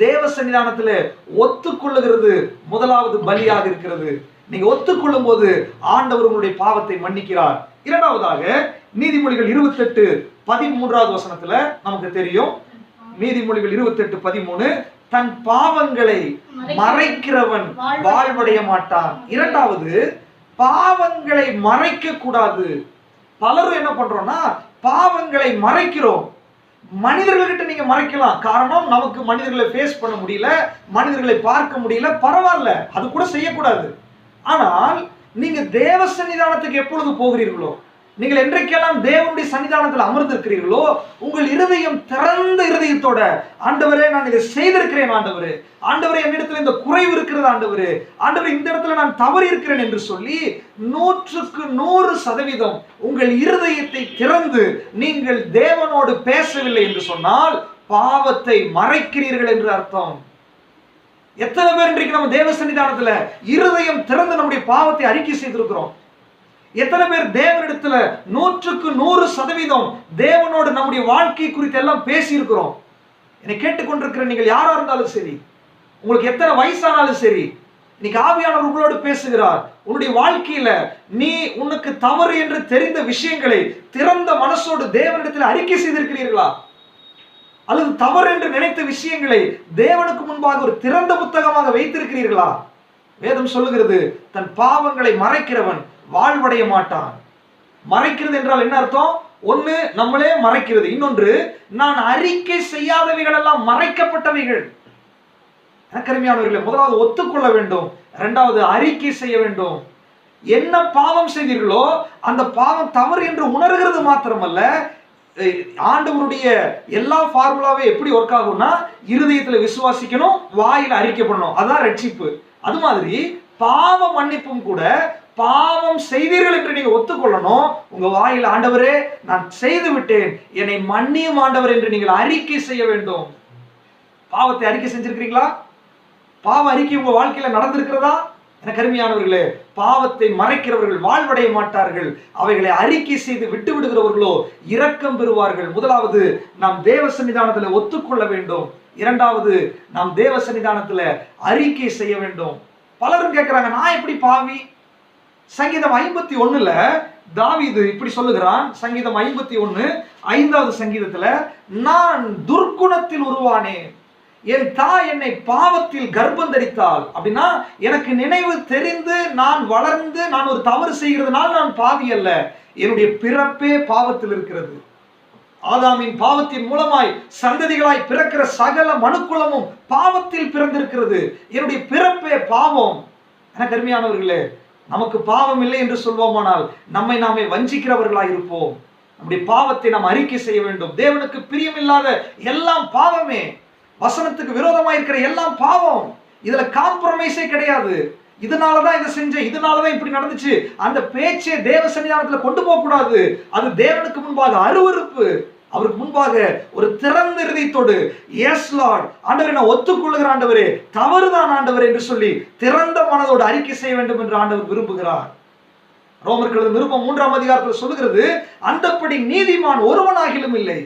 தேவ சன்னிதானத்தில் ஒத்துக்கொள்ளுகிறது முதலாவது பலியாக இருக்கிறது. நீங்க ஒத்துக்கொள்ளும் போது ஆண்டவர் உங்களுடைய பாவத்தை மன்னிக்கிறார். இரண்டாவதாக நீதிமொழிகள் 28:13 வசனத்துல நமக்கு தெரியும். நீதிமொழிகள் 28:13, தன் பாவங்களை மறைக்கிறவன் வாழ்வடைய மாட்டான். இரண்டாவது, பாவங்களை மறைக்க கூடாது. பலரும் என்ன பண்றோம்னா பாவங்களை மறைக்கிறோம். மனிதர்கள்கிட்ட நீங்க மறைக்கலாம். காரணம், நமக்கு மனிதர்களை ஃபேஸ் பண்ண முடியல, மனிதர்களை பார்க்க முடியல, பரவாயில்ல, அது கூட செய்யக்கூடாது. ஆனால் நீங்க தேவ சன்னிதானத்துக்கு எப்பொழுது போகிறீர்களோ, நீங்கள் என்றைக்கெல்லாம் தேவனுடைய சன்னிதானத்தில் அமர்ந்திருக்கிறீர்களோ, உங்கள் இருதயம் திறந்த இருதயத்தோட, ஆண்டவரே நான் இதை செய்திருக்கிறேன் ஆண்டவரே, ஆண்டவரே என்னிடத்தில் இந்த குறைவு இருக்கிறது ஆண்டவரே, ஆண்டவரே இந்த இடத்துல நான் தவறி இருக்கிறேன் என்று சொல்லி 100% உங்கள் இருதயத்தை திறந்து நீங்கள் தேவனோடு பேசவில்லை என்று சொன்னால் பாவத்தை மறைக்கிறீர்கள் என்று அர்த்தம். எத்தனை பேர் இன்றைக்கு நம்ம தேவ சன்னிதானத்துல இருதயம் திறந்து நம்முடைய பாவத்தை அறிக்கை செய்திருக்கிறோம்? எத்தனை பேர் தேவனிடத்துல 100% தேவனோடு நம்முடைய வாழ்க்கை குறித்து எல்லாம் பேசி இருக்கிறோம்? என்னை கேட்டுக்கொண்டிருக்கிற நீங்கள் யாரா இருந்தாலும் சரி, உங்களுக்கு எத்தனை வயசானாலும் சரி, இன்னைக்கு ஆவியானவர் உங்களோடு பேசுகிறார். உன்னுடைய வாழ்க்கையில நீ உனக்கு தவறு என்று தெரிந்த விஷயங்களை திறந்த மனசோடு தேவனிடத்தில் அறிக்கை செய்திருக்கிறீர்களா? அல்லது தவறு என்று நினைத்த விஷயங்களை தேவனுக்கு முன்பாக ஒரு திறந்த புத்தகமாக வைத்திருக்கிறீர்களா? வேதம் சொல்லுகிறது, தன் பாவங்களை மறைக்கிறவன் வாழ்வடைய மாட்டான். மறைக்கிறது என்றால் என்ன அர்த்தம்? ஒன்று நம்மளே மறைக்கிறது, இன்னொன்று நான் அறிக்கை செய்யாதவைகள் எல்லாம் மறைக்கப்பட்டவைகள். கருமையானவர்களே, முதலாவது ஒத்துக்கொள்ள வேண்டும், இரண்டாவது அறிக்கை செய்ய வேண்டும். என்ன பாவம் செய்தீர்களோ அந்த பாவம் தவறு என்று உணர்கிறது மாத்திரமல்ல, ஆண்டவருடைய எல்லா ஃபார்முலாவே எப்படி ஒர்க் ஆகும்னா, இருதயத்துல விசுவாசிக்கணும், வாயில அறிக்கை பண்ணணும், அதான் ரட்சிப்பு. அது மாதிரி பாவ மன்னிப்பும் கூட, பாவம் செய்தீர்கள் என்று நீங்க ஒத்துக்கொள்ளணும். உங்க வாயில ஆண்டவரே நான் செய்து விட்டேன், என்னை மன்னியும் ஆண்டவர் என்று நீங்கள் அறிக்கை செய்ய வேண்டும். பாவத்தை அறிக்கை செஞ்சிருக்கிறீங்களா? பாவ அறிக்கை உங்க வாழ்க்கையில நடந்திருக்கிறதா? எனக்கு அருமையானவர்களே, பாவத்தை மறைக்கிறவர்கள் வாழ்வடைய மாட்டார்கள், அவைகளை அறிக்கை செய்து விட்டு விடுகிறவர்களோ இரக்கம் பெறுவார்கள். முதலாவது நாம் தேவ சன்னிதானத்துல ஒத்துக்கொள்ள வேண்டும். இரண்டாவது நாம் தேவ சன்னிதானத்துல அறிக்கை செய்ய வேண்டும். பலரும் கேட்கிறாங்க, நான் எப்படி பாவி? சங்கீதம் 51ல தாவீது இப்படி சொல்லுகிறான். சங்கீதம் 51 5வது சங்கீதத்துல, நான் துர்க்குணத்தில் உருவானேன், என் தாய் என்னை பாவத்தில் கர்ப்பம் தரித்தாள். அப்படின்னா எனக்கு நினைவு தெரிந்து நான் வளர்ந்து நான் ஒரு தவறு செய்கிறதுனால நான் பாவி அல்ல, என்னுடைய பிறப்பே பாவத்தில் இருக்கிறது. ஆதாமின் பாவத்தின் மூலமாய் சந்ததிகளாய் பிறக்கிற சகல மனுக்குலமும் பாவத்தில் பிறந்திருக்கிறது. என்னுடைய பிறப்பே பாவம். எனக்கு அருமையானவர்களே, நமக்கு பாவம் இல்லை என்று சொல்வோமானால் நம்மை நாமே வஞ்சிக்கிறவர்களாய் இருப்போம். நம்முடைய பாவத்தை நாம் அறிக்கை செய்ய வேண்டும். தேவனுக்கு பிரியமில்லாத எல்லாம் பாவமே, வசனத்துக்கு விரோதமாக இருக்கிற எல்லாம் பாவம். இதுல காம்ப்ரமைஸே கிடையாது. இதனாலதான் இதை செஞ்சேன், இதனாலதான் இப்படி நடந்துச்சு, அந்த பேச்சை தேவ சன்னிதானத்துல கொண்டு போக கூடாது. அது தேவனுக்கு முன்பாக அருவருப்பு. அவருக்கு முன்பாக ஒரு திறந்த இருதயத்தோடு, எஸ் லார்ட், ஆண்டவரே நான் ஒத்துக்கொள்ளுகிற ஆண்டவரே, தவறுதான் ஆண்டவரே என்று சொல்லி திறந்த மனதோடு அறிக்கை செய்ய வேண்டும் என்று ஆண்டவர் விரும்புகிறார். ரோமர்கள் நிருபம் 3ஆம் அதிகாரத்தில் சொல்லுகிறது, அந்தப்படி நீதிமான் ஒருவனாகிலும் இல்லை,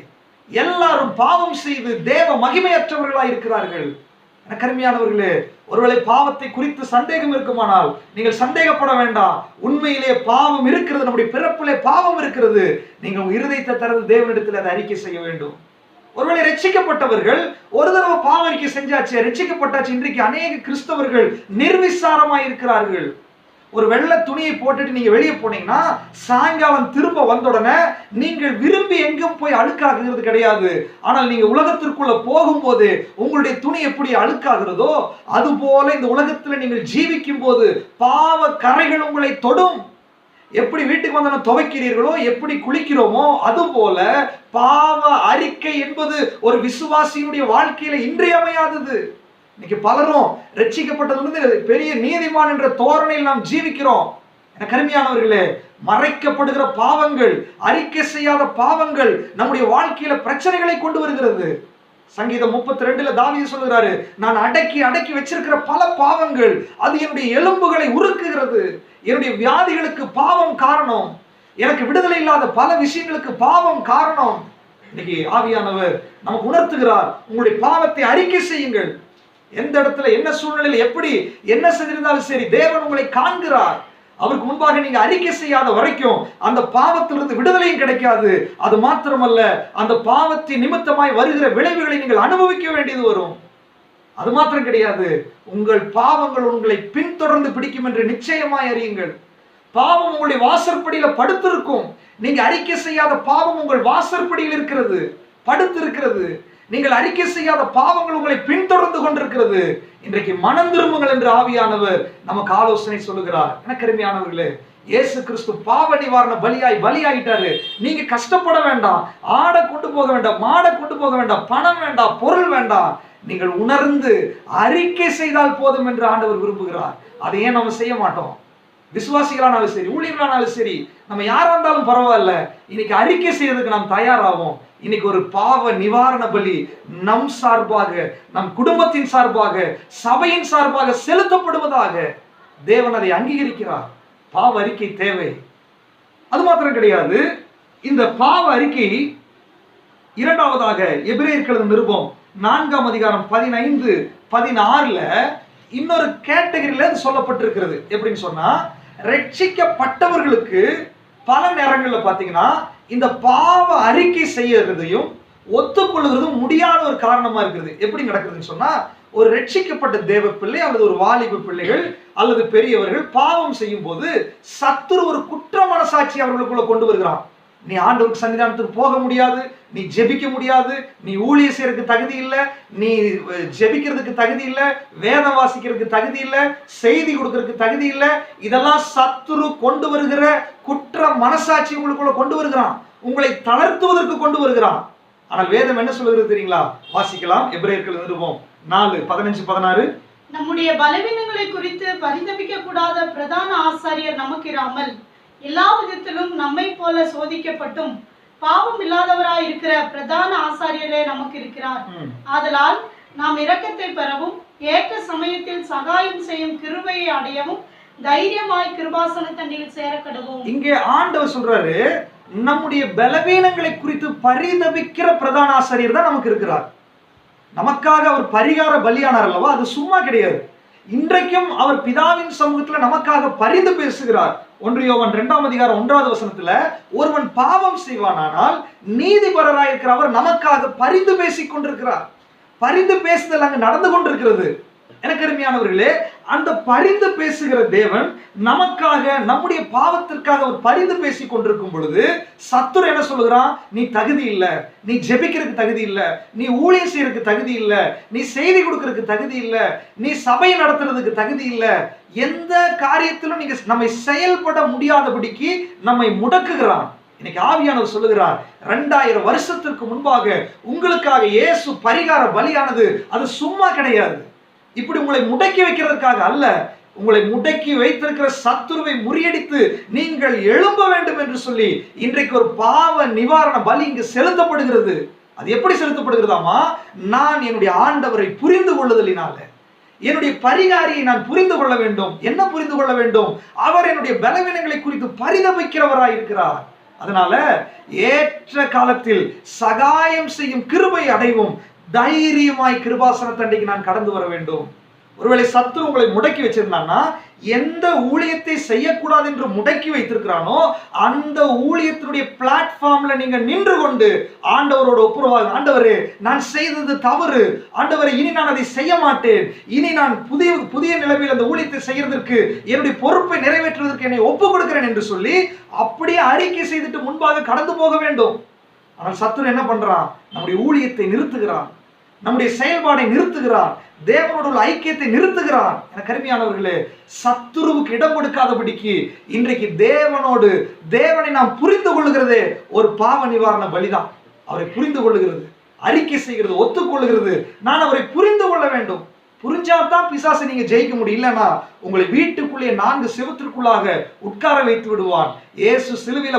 எல்லாரும் பாவம் செய்து தேவ மகிமையற்றவர்களாய் இருக்கிறார்கள். கருமையானவர்களே, ஒருவேளை பாவத்தை குறித்து சந்தேகம் இருக்குமானால் நீங்கள் சந்தேகப்பட வேண்டாம். உண்மையிலே பாவம் இருக்கிறது, நம்முடைய பிறப்பிலே பாவம் இருக்கிறது. நீங்கள் உங்கள் இருதயத்தை திறந்து தேவனிடத்தில் அதை அறிக்கை செய்ய வேண்டும். ஒருவேளை ரட்சிக்கப்பட்டவர்கள் ஒரு தடவை பாவ அறிக்கை செஞ்சாச்சு, ரட்சிக்கப்பட்டாச்சு. இன்றைக்கு அநேக கிறிஸ்தவர்கள் நிர்விசாரமாய் இருக்கிறார்கள். ஒரு வெள்ளை துணியை போட்டுட்டு நீங்க வெளியே போனீங்கன்னா சாயங்காலம் திரும்ப வந்த உடனே நீங்கள் விரும்பி எங்கும் போய் அழுக்காகிறது கிடையாது. ஆனால் நீங்க உலகத்திற்குள்ள போகும்போது உங்களுடைய துணி எப்படி அழுக்காகிறதோ அது போல இந்த உலகத்துல நீங்கள் ஜீவிக்கும் போது பாவ கரைகள் உங்களை தொடும். எப்படி வீட்டுக்கு வந்தோம் துவைக்கிறீர்களோ, எப்படி குளிக்கிறோமோ அது போல பாவ அறிக்கை என்பது ஒரு விசுவாசியினுடைய வாழ்க்கையில இன்றியமையாதது. இன்னைக்கு பலரும் ரட்சிக்கப்பட்டதிலிருந்து பெரிய நீதிமான் என்ற தோரணையில் நாம் ஜீவிக்கிறோம். என கருமையானவர்களே, மறைக்கப்படுகிற பாவங்கள், அறிக்கை செய்யாத பாவங்கள் நம்முடைய வாழ்க்கையில பிரச்சனைகளை கொண்டு வருகிறது. சங்கீதம் 32 தாவீது சொல்கிறாரு, நான் அடக்கி அடக்கி வச்சிருக்கிற பல பாவங்கள் அது என்னுடைய எலும்புகளை உருக்குகிறது. என்னுடைய வியாதிகளுக்கு பாவம் காரணம். எனக்கு விடுதலை இல்லாத பல விஷயங்களுக்கு பாவம் காரணம். இன்னைக்கு ஆவியானவர் நமக்கு உணர்த்துகிறார், உங்களுடைய பாவத்தை அறிக்கை செய்யுங்கள். எந்த இடத்துல என்ன சூழ்நிலையில் எப்படி என்ன செய்திருந்தாலும் சரி, தேவன் உங்களை காண்கிறார். அவருக்கு முன்பாக நீங்க அறிக்கை செய்யாத வரைக்கும் அந்த பாவத்திலிருந்து விடுதலையும் கிடைக்காது. அது மாத்திரமல்ல, அந்த பாவத்தின் நிமித்தமாய் வருகிற விளைவுகளை நீங்கள் அனுபவிக்க வேண்டியது வரும். அது மாத்திரம் கிடையாது, உங்கள் பாவங்கள் உங்களை பின்தொடர்ந்து பிடிக்கும் என்று நிச்சயமாய் அறியுங்கள். பாவம் உங்களுடைய வாசற்படியில படுத்திருக்கும். நீங்க அறிக்கை செய்யாத பாவம் உங்கள் வாசற்படியில் இருக்கிறது, படுத்திருக்கிறது. நீங்கள் அறிக்கை செய்யாத பாவங்கள் உங்களை பின்தொடர்ந்து கொண்டிருக்கிறது. இன்றைக்கு மனம் திரும்புங்கள் என்று ஆவியானவர் நமக்கு ஆலோசனை சொல்லுகிறார். எனக்கு அருமையானவர்களே, இயேசு கிறிஸ்து பாவ நிவாரண பலியாயிட்டாரு. நீங்க கஷ்டப்பட வேண்டாம், ஆடை கொண்டு போக வேண்டாம், மாடை கொண்டு போக வேண்டாம், பணம் வேண்டாம், பொருள் வேண்டாம். நீங்கள் உணர்ந்து அறிக்கை செய்தால் போதும் என்று ஆண்டவர் விரும்புகிறார். அதை ஏன் நம்ம செய்ய மாட்டோம்? விசுவாசிகளானாலும் சரி, ஊழியர்களானாலும் சரி, நம்ம யாரா இருந்தாலும் பரவாயில்ல, இன்னைக்கு அறிக்கை செய்யறதுக்கு நாம் தயாராகும். இன்னைக்கு ஒரு பாவ நிவாரண பலி நம் சார்பாக, நம் குடும்பத்தின் சார்பாக, சபையின் சார்பாக செலுத்தப்படுவதாக தேவன் அதை அங்கீகரிக்கிறார். பாவ அறிக்கை தேவை. அது மாத்திரம் கிடையாது, இந்த பாவ அறிக்கை இரண்டாவதாக எபிரேயர் நிருபம் 4ஆம் அதிகாரம் 15-16 இன்னொரு கேட்டகரியில சொல்லப்பட்டிருக்கிறது. எப்படின்னு சொன்னா, ரட்சிக்கப்பட்டவர்களுக்கு பல நேரங்களில் பார்த்தீங்கன்னா இந்த பாவ அறிக்கை செய்யறதையும் ஒத்துக்கொள்ளுகிறதும் முடியாத ஒரு காரணமா இருக்குது. எப்படி நடக்குதுன்னு சொன்னா, ஒரு ரட்சிக்கப்பட்ட தேவ பிள்ளை அல்லது ஒரு வாலிப பிள்ளைகள் அல்லது பெரியவர்கள் பாவம் செய்யும் போது சத்துரு ஒரு குற்ற மனசாட்சி அவர்களுக்குள்ள கொண்டு வருகிறான். நீ ஆண்டவருக்கு சன்னிதானத்துக்கு போக முடியாது, நீ ஜெபிக்க முடியாது, நீ ஊழிய செய்யறதுக்கு தகுதி இல்லை, நீ ஜெபிக்கிறதுக்கு தகுதி இல்லை, வேதம் வாசிக்கிறதுக்கு தகுதி இல்லை, செய்தி கொடுக்கறதுக்கு தகுதி இல்லை. இதெல்லாம் சத்துரு கொண்டு வருகிற குற்ற மனசாட்சி உங்களுக்குள்ள கொண்டு வருகிறான், உங்களை தளர்த்துவதற்கு கொண்டு வருகிறான். ஆனால் வேதம் என்ன சொல்லுகிறது தெரியுங்களா? வாசிக்கலாம். எபிரேயர் நிருபம் 4:15-16. நம்முடைய பலவீனங்களை குறித்து பரிதபிக்க கூடாத பிரதான ஆசாரியர் நமக்கு இராமல் எல்லா விதத்திலும் நம்மை போல சோதிக்கப்பட்டும் பாவம் இல்லாதவராய் இருக்கிற பிரதான ஆசாரியரே நமக்கு இருக்கிறார். ஆதலால் நாம் இரக்கத்தை பெறவும் ஏற்ற சமயத்தில் சகாயம் செய்யும் கிருபையை அடையவும் தைரியமாய் கிருபாசன தண்டில் சேரக்கடுவோம். இங்கே ஆண்டவர் சொல்றாரு, நம்முடைய பலவீனங்களை குறித்து பரிதபிக்கிற பிரதான ஆசாரியர் தான் நமக்கு இருக்கிறார். நமக்காக அவர் பரிகார பலியானார் அல்லவா? அது சும்மா கிடையாது. இன்றைக்கும் அவர் பிதாவின் சமூகத்துல நமக்காக பரிந்து பேசுகிறார். 1 யோவான் 2ஆம் அதிகாரம் 1வது வசனத்துல, ஒருவன் பாவம் செய்வானானால் நீதிபரராயிருக்கிற அவர் நமக்காக பரிந்து பேசிக் கொண்டிருக்கிறார். பரிந்து பேசுதல் அங்கு நடந்து கொண்டிருக்கிறது. எனக்கு அருமையானவர்களே, அந்த பரிந்து பேசுகிற தேவன் நமக்காக, நம்முடைய பாவத்திற்காக ஒரு பரிந்து பேசி கொண்டிருக்கும் பொழுது சத்துரு என்ன சொல்லுகிறான்? நீ தகுதி இல்லை, நீ ஜெபிக்கிறதுக்கு தகுதி இல்லை, நீ ஊழியம் செய்யறதுக்கு தகுதி இல்லை, நீ செய்தி கொடுக்கறதுக்கு தகுதி இல்லை, நீ சபை நடத்துறதுக்கு தகுதி இல்லை, எந்த காரியத்திலும் நீங்க நம்மை செயல்பட முடியாதபடிக்கு நம்மை முடக்குகிறான். இன்னைக்கு ஆவியானவர் சொல்லுகிறார், 2000 வருஷத்திற்கு முன்பாக உங்களுக்காக இயேசு பரிகார பலியானது அது சும்மா கிடையாது. இப்படி உங்களை முடக்கி வைக்கிறதுக்காக அல்ல, உங்களை முடக்கி வைத்திருக்கிற சத்துருவை முறியடித்து நீங்கள் எழும்ப வேண்டும் என்று சொல்லி இன்றைக்கு ஒரு பாவ நிவாரண பலி இங்கு செலுத்தப்படுகிறது. அது எப்படி செலுத்தப்படுகிறதாமா? நான் என்னுடைய ஆண்டவரை புரிந்து கொள்ளுதலினால, என்னுடைய பரிகாரியை நான் புரிந்து கொள்ள வேண்டும். என்ன புரிந்து கொள்ள வேண்டும்? அவர் என்னுடைய பலவீனங்களை குறித்து பரிதபிக்கிறவராய் இருக்கிறார். அதனால ஏற்ற காலத்தில் சகாயம் செய்யும் கிருபை அடைவோம். தைரியமாய் கிருபாசன தண்டைக்கு நான் கடந்து வர வேண்டும். ஒருவேளை சத்துரு உங்களை முடக்கி வச்சிருந்தான்னா, எந்த ஊழியத்தை செய்யக்கூடாது என்று முடக்கி வைத்திருக்கிறானோ அந்த ஊழியத்தினுடைய பிளாட்ஃபார்ம்ல நீங்க நின்று கொண்டு ஆண்டவரோட ஒப்புரவாக, ஆண்டவரே நான் செய்தது தவறு, ஆண்டவரே இனி நான் அதை செய்ய மாட்டேன், இனி நான் புதிய நிலைமையில் அந்த ஊழியத்தை செய்யறதற்கு என்னுடைய பொறுப்பை நிறைவேற்றுவதற்கு என்னை ஒப்பு கொடுக்கிறேன் என்று சொல்லி அப்படியே அறிக்கை செய்துட்டு முன்பாக கடந்து போக வேண்டும். ஆனால் சத்துரு என்ன பண்றான்? நம்முடைய ஊழியத்தை நிறுத்துகிறான், நம்முடைய செயல்பாடை நிறுத்துகிறான், தேவனோட உள்ள ஐக்கியத்தை நிறுத்துகிறான். எனக்கு அருமையானவர்களே, சத்துருவுக்கு இடம் கொடுக்காதபடிக்கு இன்றைக்கு தேவனை நாம் புரிந்து கொள்ளுகிறதே ஒரு பாவ நிவாரண பலிதான். அவரை புரிந்து கொள்ளுகிறது, அறிக்கை செய்கிறது, ஒத்துக்கொள்ளுகிறது. நான் அவரை புரிந்து கொள்ள வேண்டும். புரிஞ்சாதான் பிசாசை நீங்க ஜெயிக்க முடியும். இல்லைன்னா உங்களை வீட்டுக்குள்ளே 4 செவத்திற்குள்ளாக உட்கார வைத்து விடுவான். இயேசு சிலுவையில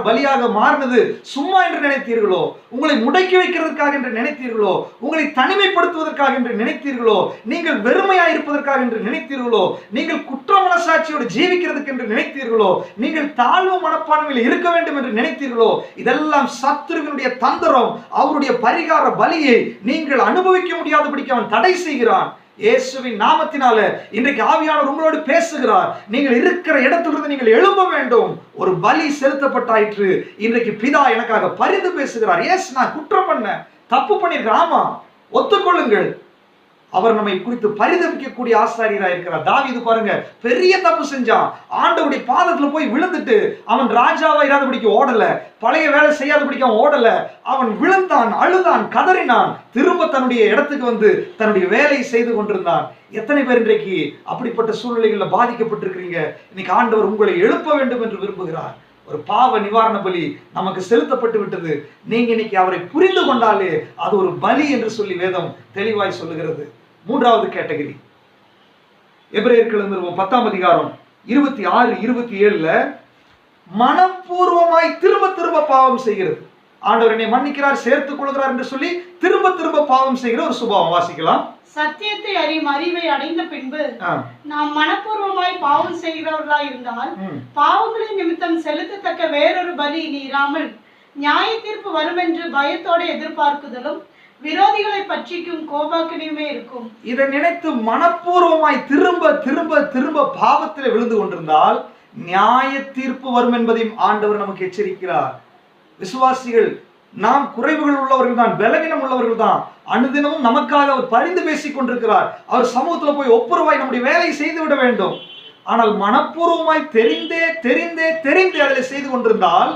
பலியாக மாறினது சும்மா என்று நினைத்தீர்களோ? உங்களை முடக்கி வைக்கிறதுக்காக என்று நினைத்தீர்களோ? உங்களை தனிமைப்படுத்துவதற்காக என்று நினைத்தீர்களோ? நீங்கள் வெறுமையா இருப்பதற்காக என்று நினைத்தீர்களோ? நீங்கள் குற்ற மனசாட்சியோடு ஜீவிக்கிறதுக்கு என்று நினைத்தீர்களோ? நீங்கள் தாழ்வு மனப்பான்மையில் இருக்க வேண்டும் என்று நினைத்தீர்களோ? இதெல்லாம் சத்துருவினுடைய தந்திரம். அவருடைய பரிகார பலியை நீங்கள் அனுபவிக்க முடியாதபடிக்கு அவன் தடை செய்கிறான். இயேசுவின் நாமத்தினால இன்றைக்கு ஆவியானவர் உங்களோடு பேசுகிறார். நீங்கள் இருக்கிற இடத்திலிருந்து நீங்கள் எழும்ப வேண்டும். ஒரு பலி செலுத்தப்பட்டாயிற்று. இன்றைக்கு பிதா எனக்காக பரிந்து பேசுகிறார். எஸ், நான் குற்றம் பண்ண, தப்பு பண்ணிருக்கேன், ஆமா, ஒத்துக்கொள்ளுங்கள். அவர் நம்மை குறித்து பரிதபிக்கக்கூடிய ஆசாரியராக இருக்கிறார். தாவீது பாருங்க, பெரிய தப்பு செஞ்சான். ஆண்டவருடைய பாதத்துல போய் விழுந்துட்டு அவன் ராஜாவா இராதபடிக்கு ஓடல, பழைய வேலை செய்யாதபடிக்கு அவன் ஓடல. அவன் விழுந்தான், அழுதான், கதறினான். திரும்ப தன்னுடைய இடத்துக்கு வந்து தன்னுடைய வேலையை செய்து கொண்டிருந்தான். எத்தனை பேர் இன்றைக்கு அப்படிப்பட்ட சூழ்நிலைகள்ல பாதிக்கப்பட்டிருக்கிறீங்க? இன்னைக்கு ஆண்டவர் உங்களை எழுப்ப வேண்டும் என்று விரும்புகிறார். ஒரு பாவ நிவாரண பலி நமக்கு செலுத்தப்பட்டு விட்டது. நீங்க இன்னைக்கு அவரை புரிந்து கொண்டாலே அது ஒரு பலி என்று சொல்லி வேதம் தெளிவாய் சொல்லுகிறது. 3வது கேட்டகரி, எபிரேயர்கள் 10ஆம் அதிகாரம் 26, 27ல மனப்பூர்வமாய் திரும்ப பாவம் செய்கிறது. ஆண்டவர் என்னை மன்னிக்கிறார், சேர்த்துக் கொள்கிறார் என்று சொல்லி திரும்ப பாவம் செய்கிற ஒரு சுபாவம். வாசிக்கலாம். சத்தியத்தை அறியும் அறிவை அடைந்த பின்பு நாம் மனப்பூர்வமாய் பாவம் செய்கிறவர்களாய் இருந்தால் பாவங்களின் நிமித்தம் செலுத்தத்தக்க வேறொரு பலி இனி இராமல் நியாய தீர்ப்பு வரும் என்று பயத்தோடு எதிர்பார்க்குதலும் விரோதிகளை பற்றிக்கும் கோபாக்கினையுமே இருக்கும். இதை நினைத்து மனப்பூர்வமாய் திரும்ப பாவத்தில் விழுந்து கொண்டிருந்தால் நியாய தீர்ப்பு வரும் என்பதையும் ஆண்டவர் நமக்கு எச்சரிக்கிறார். விசுவாசிகள் நாம் குறைவுகள் உள்ளவர்கள் தான், பலவீனம் உள்ளவர்கள் தான். அனுதினமும் நமக்காக அவர் பரிந்து பேசிக் கொண்டிருக்கிறார். அவர் சமூகத்துல போய் ஒப்புரவாய் நம்முடைய வேலையை செய்து விட வேண்டும். ஆனால் மனப்பூர்வமாய் தெரிந்தே அதில் செய்து கொண்டிருந்தால்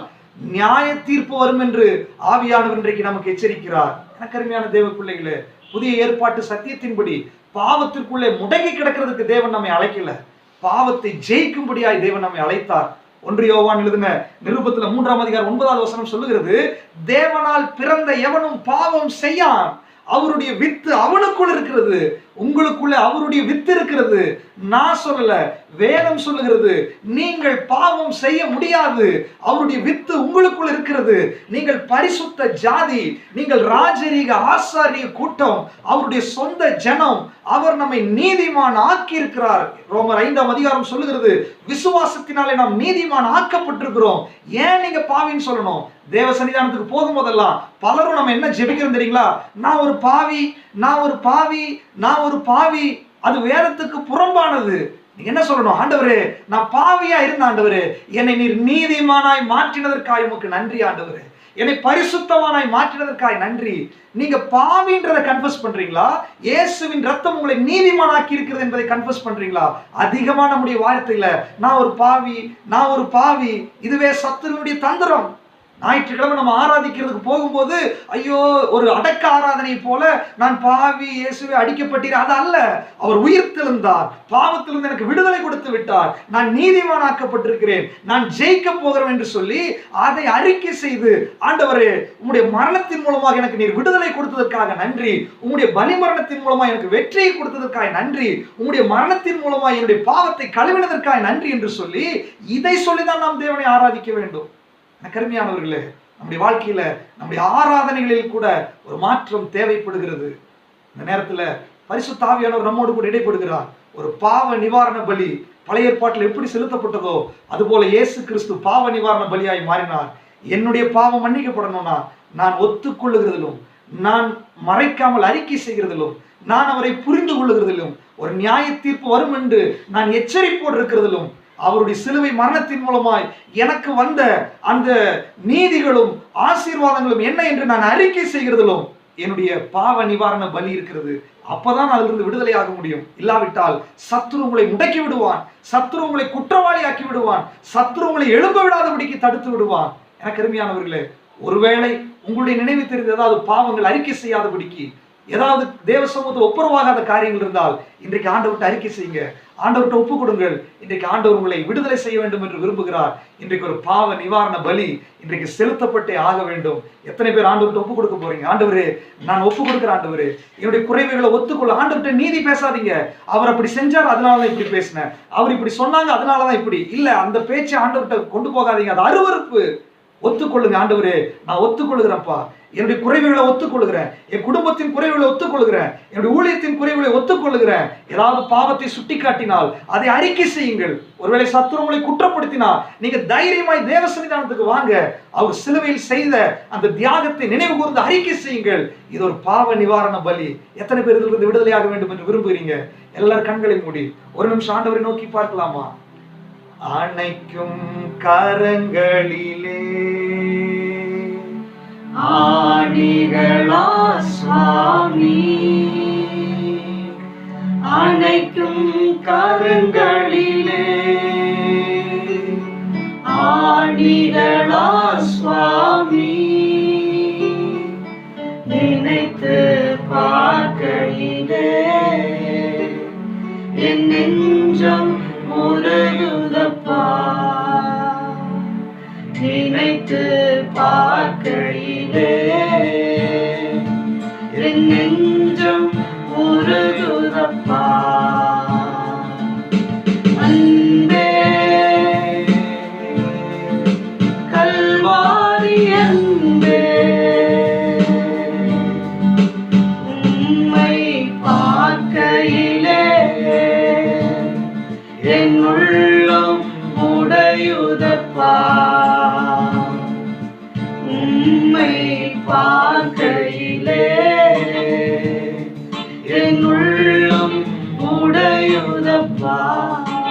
நியாய தீர்ப்பு வரும் என்று ஆவியானவர் இன்றைக்கு நமக்கு எச்சரிக்கிறார். கருமையான தேவ பிள்ளைகளே, புதிய ஏற்பாட்டு சத்தியத்தின்படி பாவத்திற்குள்ளே முடங்கி கிடக்கிறதுக்கு தேவன் நம்மை அழைக்கல, பாவத்தை ஜெயிக்கும்படியாய் தேவன் நம்மை அழைத்தார். 1 யோவான் எழுதின நிருபத்துல 3ஆம் அதிகாரம் 9வது வசனம் சொல்லுகிறது, தேவனால் பிறந்த எவனும் பாவம் செய்யான், அவருடைய வித்து அவனுக்குள் இருக்கிறது. உங்களுக்குள்ள அவருடைய வித்து இருக்கிறது. நான் சொல்லல, வேதம் சொல்லுகிறது. நீங்கள் பாவம் செய்ய முடியாது, அவருடைய வித்து உங்களுக்குள் இருக்கிறது. நீங்கள் பரிசுத்த ஜாதி, நீங்கள் ராஜரீக ஆசாரிய கூட்டம், அவருடைய சொந்த ஜனம். அவர் நம்மை நீதிமான் ஆக்கி இருக்கிறார். ரோமர் 5ஆம் அதிகாரம் சொல்லுகிறது, விசுவாசத்தினாலே நாம் நீதிமான் ஆக்கப்பட்டிருக்கிறோம். ஏன் நீங்க பாவின்னு சொல்லணும்? தேவ சன்னிதானத்துக்கு போகும்போதெல்லாம் பலரும் நம்ம என்ன ஜெபிக்கிறோம் தெரியுங்களா? நான் ஒரு பாவி. அது வேதத்துக்கு புறம்பானது. நீங்க என்ன சொல்லணும்? ஆண்டவரே, நான் பாவியா இருந்த ஆண்டவரே, என்னை நீர் நீதிமானாய் மாற்றினதற்காய் உமக்கு நன்றி ஆண்டவரே, என்னை பரிசுத்தமானாய் மாற்றினதற்காய் நன்றி. நீங்க பாவின்றதை கன்ஃபஸ் பண்றீங்களா? இயேசுவின் ரத்தம் உங்களை நீதிமானாக்கி இருக்கிறது என்பதை கன்ஃபஸ் பண்றீங்களா? அதிகமா நம்முடைய வார்த்தையில நான் ஒரு பாவி. இதுவே சத்துருவினுடைய தந்திரம். ஞாயிற்றுக்கிழமை நம்ம ஆராதிக்கிறதுக்கு போகும்போது ஐயோ ஒரு அடக்க ஆராதனை போல நான் பாவி, இயேசுவே அடிக்கப்பட்டீர், அது அல்ல. அவர் உயிர்த்தெழுந்தார், பாவத்திலிருந்து எனக்கு விடுதலை கொடுத்து விட்டார், நான் நீதிமானாக்கப்பட்டிருக்கிறேன், நான் ஜெயிக்க போகிறேன் என்று சொல்லி அதை அறிக்கை செய்து, ஆண்டவரே உம்முடைய மரணத்தின் மூலமாக எனக்கு நீர் விடுதலை கொடுத்ததற்காக நன்றி, உம்முடைய பலி மரணத்தின் மூலமாக எனக்கு வெற்றியை கொடுத்ததற்காக நன்றி, உம்முடைய மரணத்தின் மூலமாக என்னுடைய பாவத்தை கழுவினதற்காக நன்றி என்று சொல்லி இதை சொல்லிதான் நாம் தேவனை ஆராதிக்க வேண்டும். கருமையானவர்களே, நம்முடைய வாழ்க்கையில நம்முடைய ஆராதனைகளில் கூட ஒரு மாற்றம் தேவைப்படுகிறது. இந்த நேரத்துல பரிசுத்த ஆவியானவர் நம்மோடு கூட இடைப்படுகிறார். ஒரு பாவ நிவாரண பலி பழைய ஏற்பாட்டில் எப்படி செலுத்தப்பட்டதோ அதுபோல இயேசு கிறிஸ்து பாவ நிவாரண பலியாய் மாறினார். என்னுடைய பாவம் மன்னிக்கப்படணும்னா நான் ஒத்துக்கொள்ளுகிறதிலும், நான் மறைக்காமல் அறிக்கை செய்கிறதிலும், நான் அவரை புரிந்து கொள்ளுகிறதிலும், ஒரு நியாய தீர்ப்பு வரும் என்று நான் எச்சரிப்போடு இருக்கிறதிலும், அவருடைய சிலுவை மரணத்தின் மூலமாய் எனக்கு வந்த அந்த நீதிகளும் ஆசீர்வாதங்களும் என்ன என்று நான் அறிக்கை செய்கிறதிலும் என்னுடைய பாவ நிவாரண பலி இருக்கிறது. அப்பதான் அதிலிருந்து விடுதலை ஆக முடியும். இல்லாவிட்டால் சத்துரு உங்களை முடக்கி விடுவான், சத்துரு உங்களை குற்றவாளி ஆக்கி விடுவான், சத்துரு உங்களை எழும்ப விடாதபடிக்கு தடுத்து விடுவான். எனக்கு அருமையானவர்களே, ஒருவேளை உங்களுடைய நினைவு தெரிந்து ஏதாவது பாவங்கள் அறிக்கை செய்யாதபடிக்கு, ஏதாவது தேவ சமூகத்தில் ஒப்புரவாகாத காரியங்கள் இருந்தால் இன்றைக்கு ஆண்டவர்கிட்ட அறிக்கை செய்யுங்க, ஆண்டவர்கிட்ட ஒப்பு கொடுங்கள். இன்றைக்கு ஆண்டவர் உங்களை விடுதலை செய்ய வேண்டும் என்று விரும்புகிறார். இன்றைக்கு ஒரு பாவ நிவாரண பலி இன்றைக்கு செலுத்தப்பட்டே ஆக வேண்டும். எத்தனை பேர் ஆண்டவர்கிட்ட ஒப்பு கொடுக்க போறீங்க? ஆண்டவரே, நான் ஒப்பு கொடுக்குறேன் ஆண்டவரே, என்னுடைய குறைவுகளை ஒத்துக்கொள்ள. ஆண்டவர்கிட்ட நீதி பேசாதீங்க. அவர் அப்படி செஞ்சார், அதனாலதான் இப்படி பேசினேன், அவர் இப்படி சொன்னாங்க, அதனாலதான் இப்படி இல்ல. அந்த பேச்சை ஆண்டவர்கிட்ட கொண்டு போகாதீங்க. அது அருவருப்பு. ஒத்துக்கொள்ளுங்க. ஆண்டவரே, நான் ஒத்துக்கொள்ளுகிறேன்ப்பா, என்னுடைய குறைவுகளை ஒத்துக்கொள்ளுகிறேன், என் குடும்பத்தின் குறைவுகளை ஒத்துக்கொள்ளுகிறேன், என்னுடைய ஊழியத்தின் குறைவுகளை ஒத்துக்கொள்ளுகிறேன். ஏதாவது பாவத்தை சுட்டி காட்டினால் அதை அறிக்கை செய்யுங்கள். ஒருவேளை சத்துரு உங்களை குற்றப்படுத்தினால் நீங்க தைரியமாய் தேவ சன்னிதானத்துக்கு வாங்க. அவர் சிலுவையில் செய்த அந்த தியாகத்தை நினைவு கூர்ந்து அறிக்கை செய்யுங்கள். இது ஒரு பாவ நிவாரண பலி. எத்தனை பேர் இதிலிருந்து விடுதலையாக வேண்டும் என்று விரும்புகிறீங்க? எல்லாரும் கண்களை மூடி ஒரு நிமிஷம் ஆண்டவரை நோக்கி பார்க்கலாமா? அணைக்கும் கரங்களிலே ஆணிகளா சுவாமி, அணைக்கும் கரங்களிலே ஆணிகளா சுவாமி, நினைத்து பார்க்கையிலே என் நெஞ்சம் முறையுதப்பா, நினைத்து பார்க்கையிலே என் நெஞ்சம் முறையுதப்பா. அன்பே கல்வாரி அன்பே, உம்மை பார்க்கையிலே என் உள்ளம் உடையுதப்பா, உம்மை பார்க்கையிலே என் உள்ளம் உடையுதப்பா.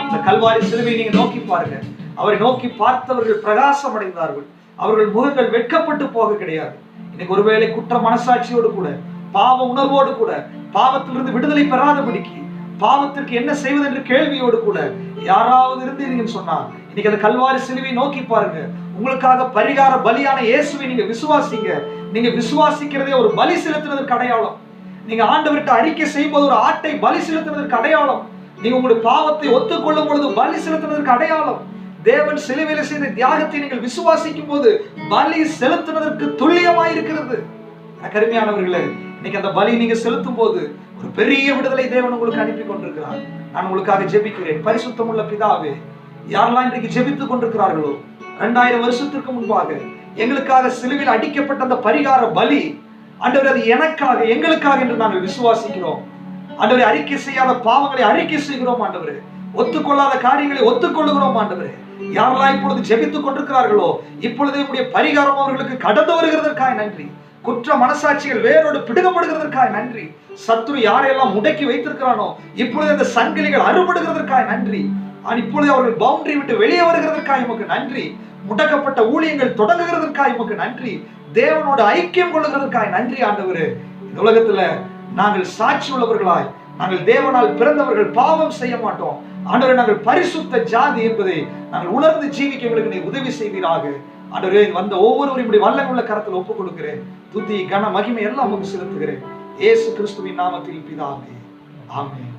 இந்த கல்வாரி சிலுவை நீங்க நோக்கி பாருங்க. அவரை நோக்கி பார்த்தவர்கள் பிரகாசம் அடைந்தார்கள். அவர்கள் முகங்கள் வெட்கப்பட்டு போக கிடையாது. இன்னைக்கு ஒருவேளை குற்ற மனசாட்சியோடு கூட, பாவ உணர்வோடு கூட, பாவத்திலிருந்து விடுதலை பெறாதபடிக்கு, பாவத்திற்கு என்ன செய்வது என்று கேள்வியோடு கூட யாராவது இருந்தீங்கன்னு சொன்னா, இன்னைக்கு அந்த கல்வாரி சிலுவை நோக்கி பாருங்க. உங்களுக்காக பரிகார பலியான இயேசுவை நீங்க விசுவாசிங்க. நீங்க விசுவாசிக்கிறதே ஒரு பலி செலுத்துவதற்கு அடையாளம். நீங்க ஆண்டவர்கிட்ட அறிக்கை செய்யும் போது ஒரு ஆட்டை பலி செலுத்துவதற்கு அடையாளம். நீங்க உங்களுடைய பாவத்தை ஒத்துக்கொள்ளும் பொழுது பலி செலுத்துவதற்கு அடையாளம். தேவன் சிலுவையில செய்த தியாகத்தை நீங்கள் விசுவாசிக்கும் போது பலி செலுத்துவதற்கு துல்லியமாய் இருக்கிறது. கருமையானவர்களே, இன்னைக்கு அந்த பலி நீங்க செலுத்தும் போது ஒரு பெரிய விடுதலை தேவன் உங்களுக்கு அனுப்பி கொண்டிருக்கிறார். நான் உங்களுக்காக ஜெபிக்கிறேன். பரிசுத்தமுள்ள பிதாவே, யாரெல்லாம் இன்றைக்கு ஜெபித்துக் கொண்டிருக்கிறார்களோ, 2000 வருஷத்திற்கு முன்பாக எங்களுக்காக சிலுவையில் அடிக்கப்பட்ட அந்த பரிகார பலி, ஆண்டவரே, அது எனக்காக, எங்களுக்காக என்று நாங்கள் விசுவாசிக்கிறோம். ஆண்டவரே, அறிக்கை செய்யாத பாவங்களை அறிக்கை செய்கிறோம் ஆண்டவரே, ஒத்துக்கொள்ளாத காரியங்களை ஒத்துக்கொள்ளுகிறோம் ஆண்டவரே. யாரெல்லாம் இப்பொழுது ஜெபித்துக் கொண்டிருக்கிறார்களோ, இப்பொழுது உடைய பரிகாரம் அவர்களுக்கு கடந்து வருகிறதற்காக நன்றி. குற்ற மனசாட்சிகள் வேரோடு பிடுங்கப்படுகிறதற்காக நன்றி. சத்துரு யாரையெல்லாம் முடக்கி வைத்திருக்கிறானோ, இப்பொழுது அந்த சங்கிலிகள் அறுபடுகிறதற்காக நன்றி. இப்பொழுது அவர்கள் பவுண்டரி விட்டு வெளியே வருகிறதற்காக உமக்கு நன்றி. முடக்கப்பட்ட ஊழியங்கள் தொடங்குகிறதற்காக உமக்கு நன்றி. தேவனோடு ஐக்கியம் கொள்ளுகிறதற்காக நன்றி ஆண்டவரே. இந்த உலகத்துல நாங்கள் சாட்சி உள்ளவர்களாய், நாங்கள் தேவனால் பிறந்தவர்கள், பாவம் செய்ய மாட்டோம் ஆண்டவரே. நாங்கள் பரிசுத்த ஜாதி என்பதை நாங்கள் உணர்ந்து ஜீவிக்க எங்களுக்கு நீ உதவி செய்வீராக ஆண்டவரே. வந்த ஒவ்வொருவரையும் வல்லமை உள்ள கரத்தில் ஒப்புக் கொடுக்கிறேன். துதி, கன, மகிமை எல்லாம் உங்களுக்கு செலுத்துகிறேன். இயேசு கிறிஸ்துவின் நாமத்தில் பிதாவே, ஆமென்.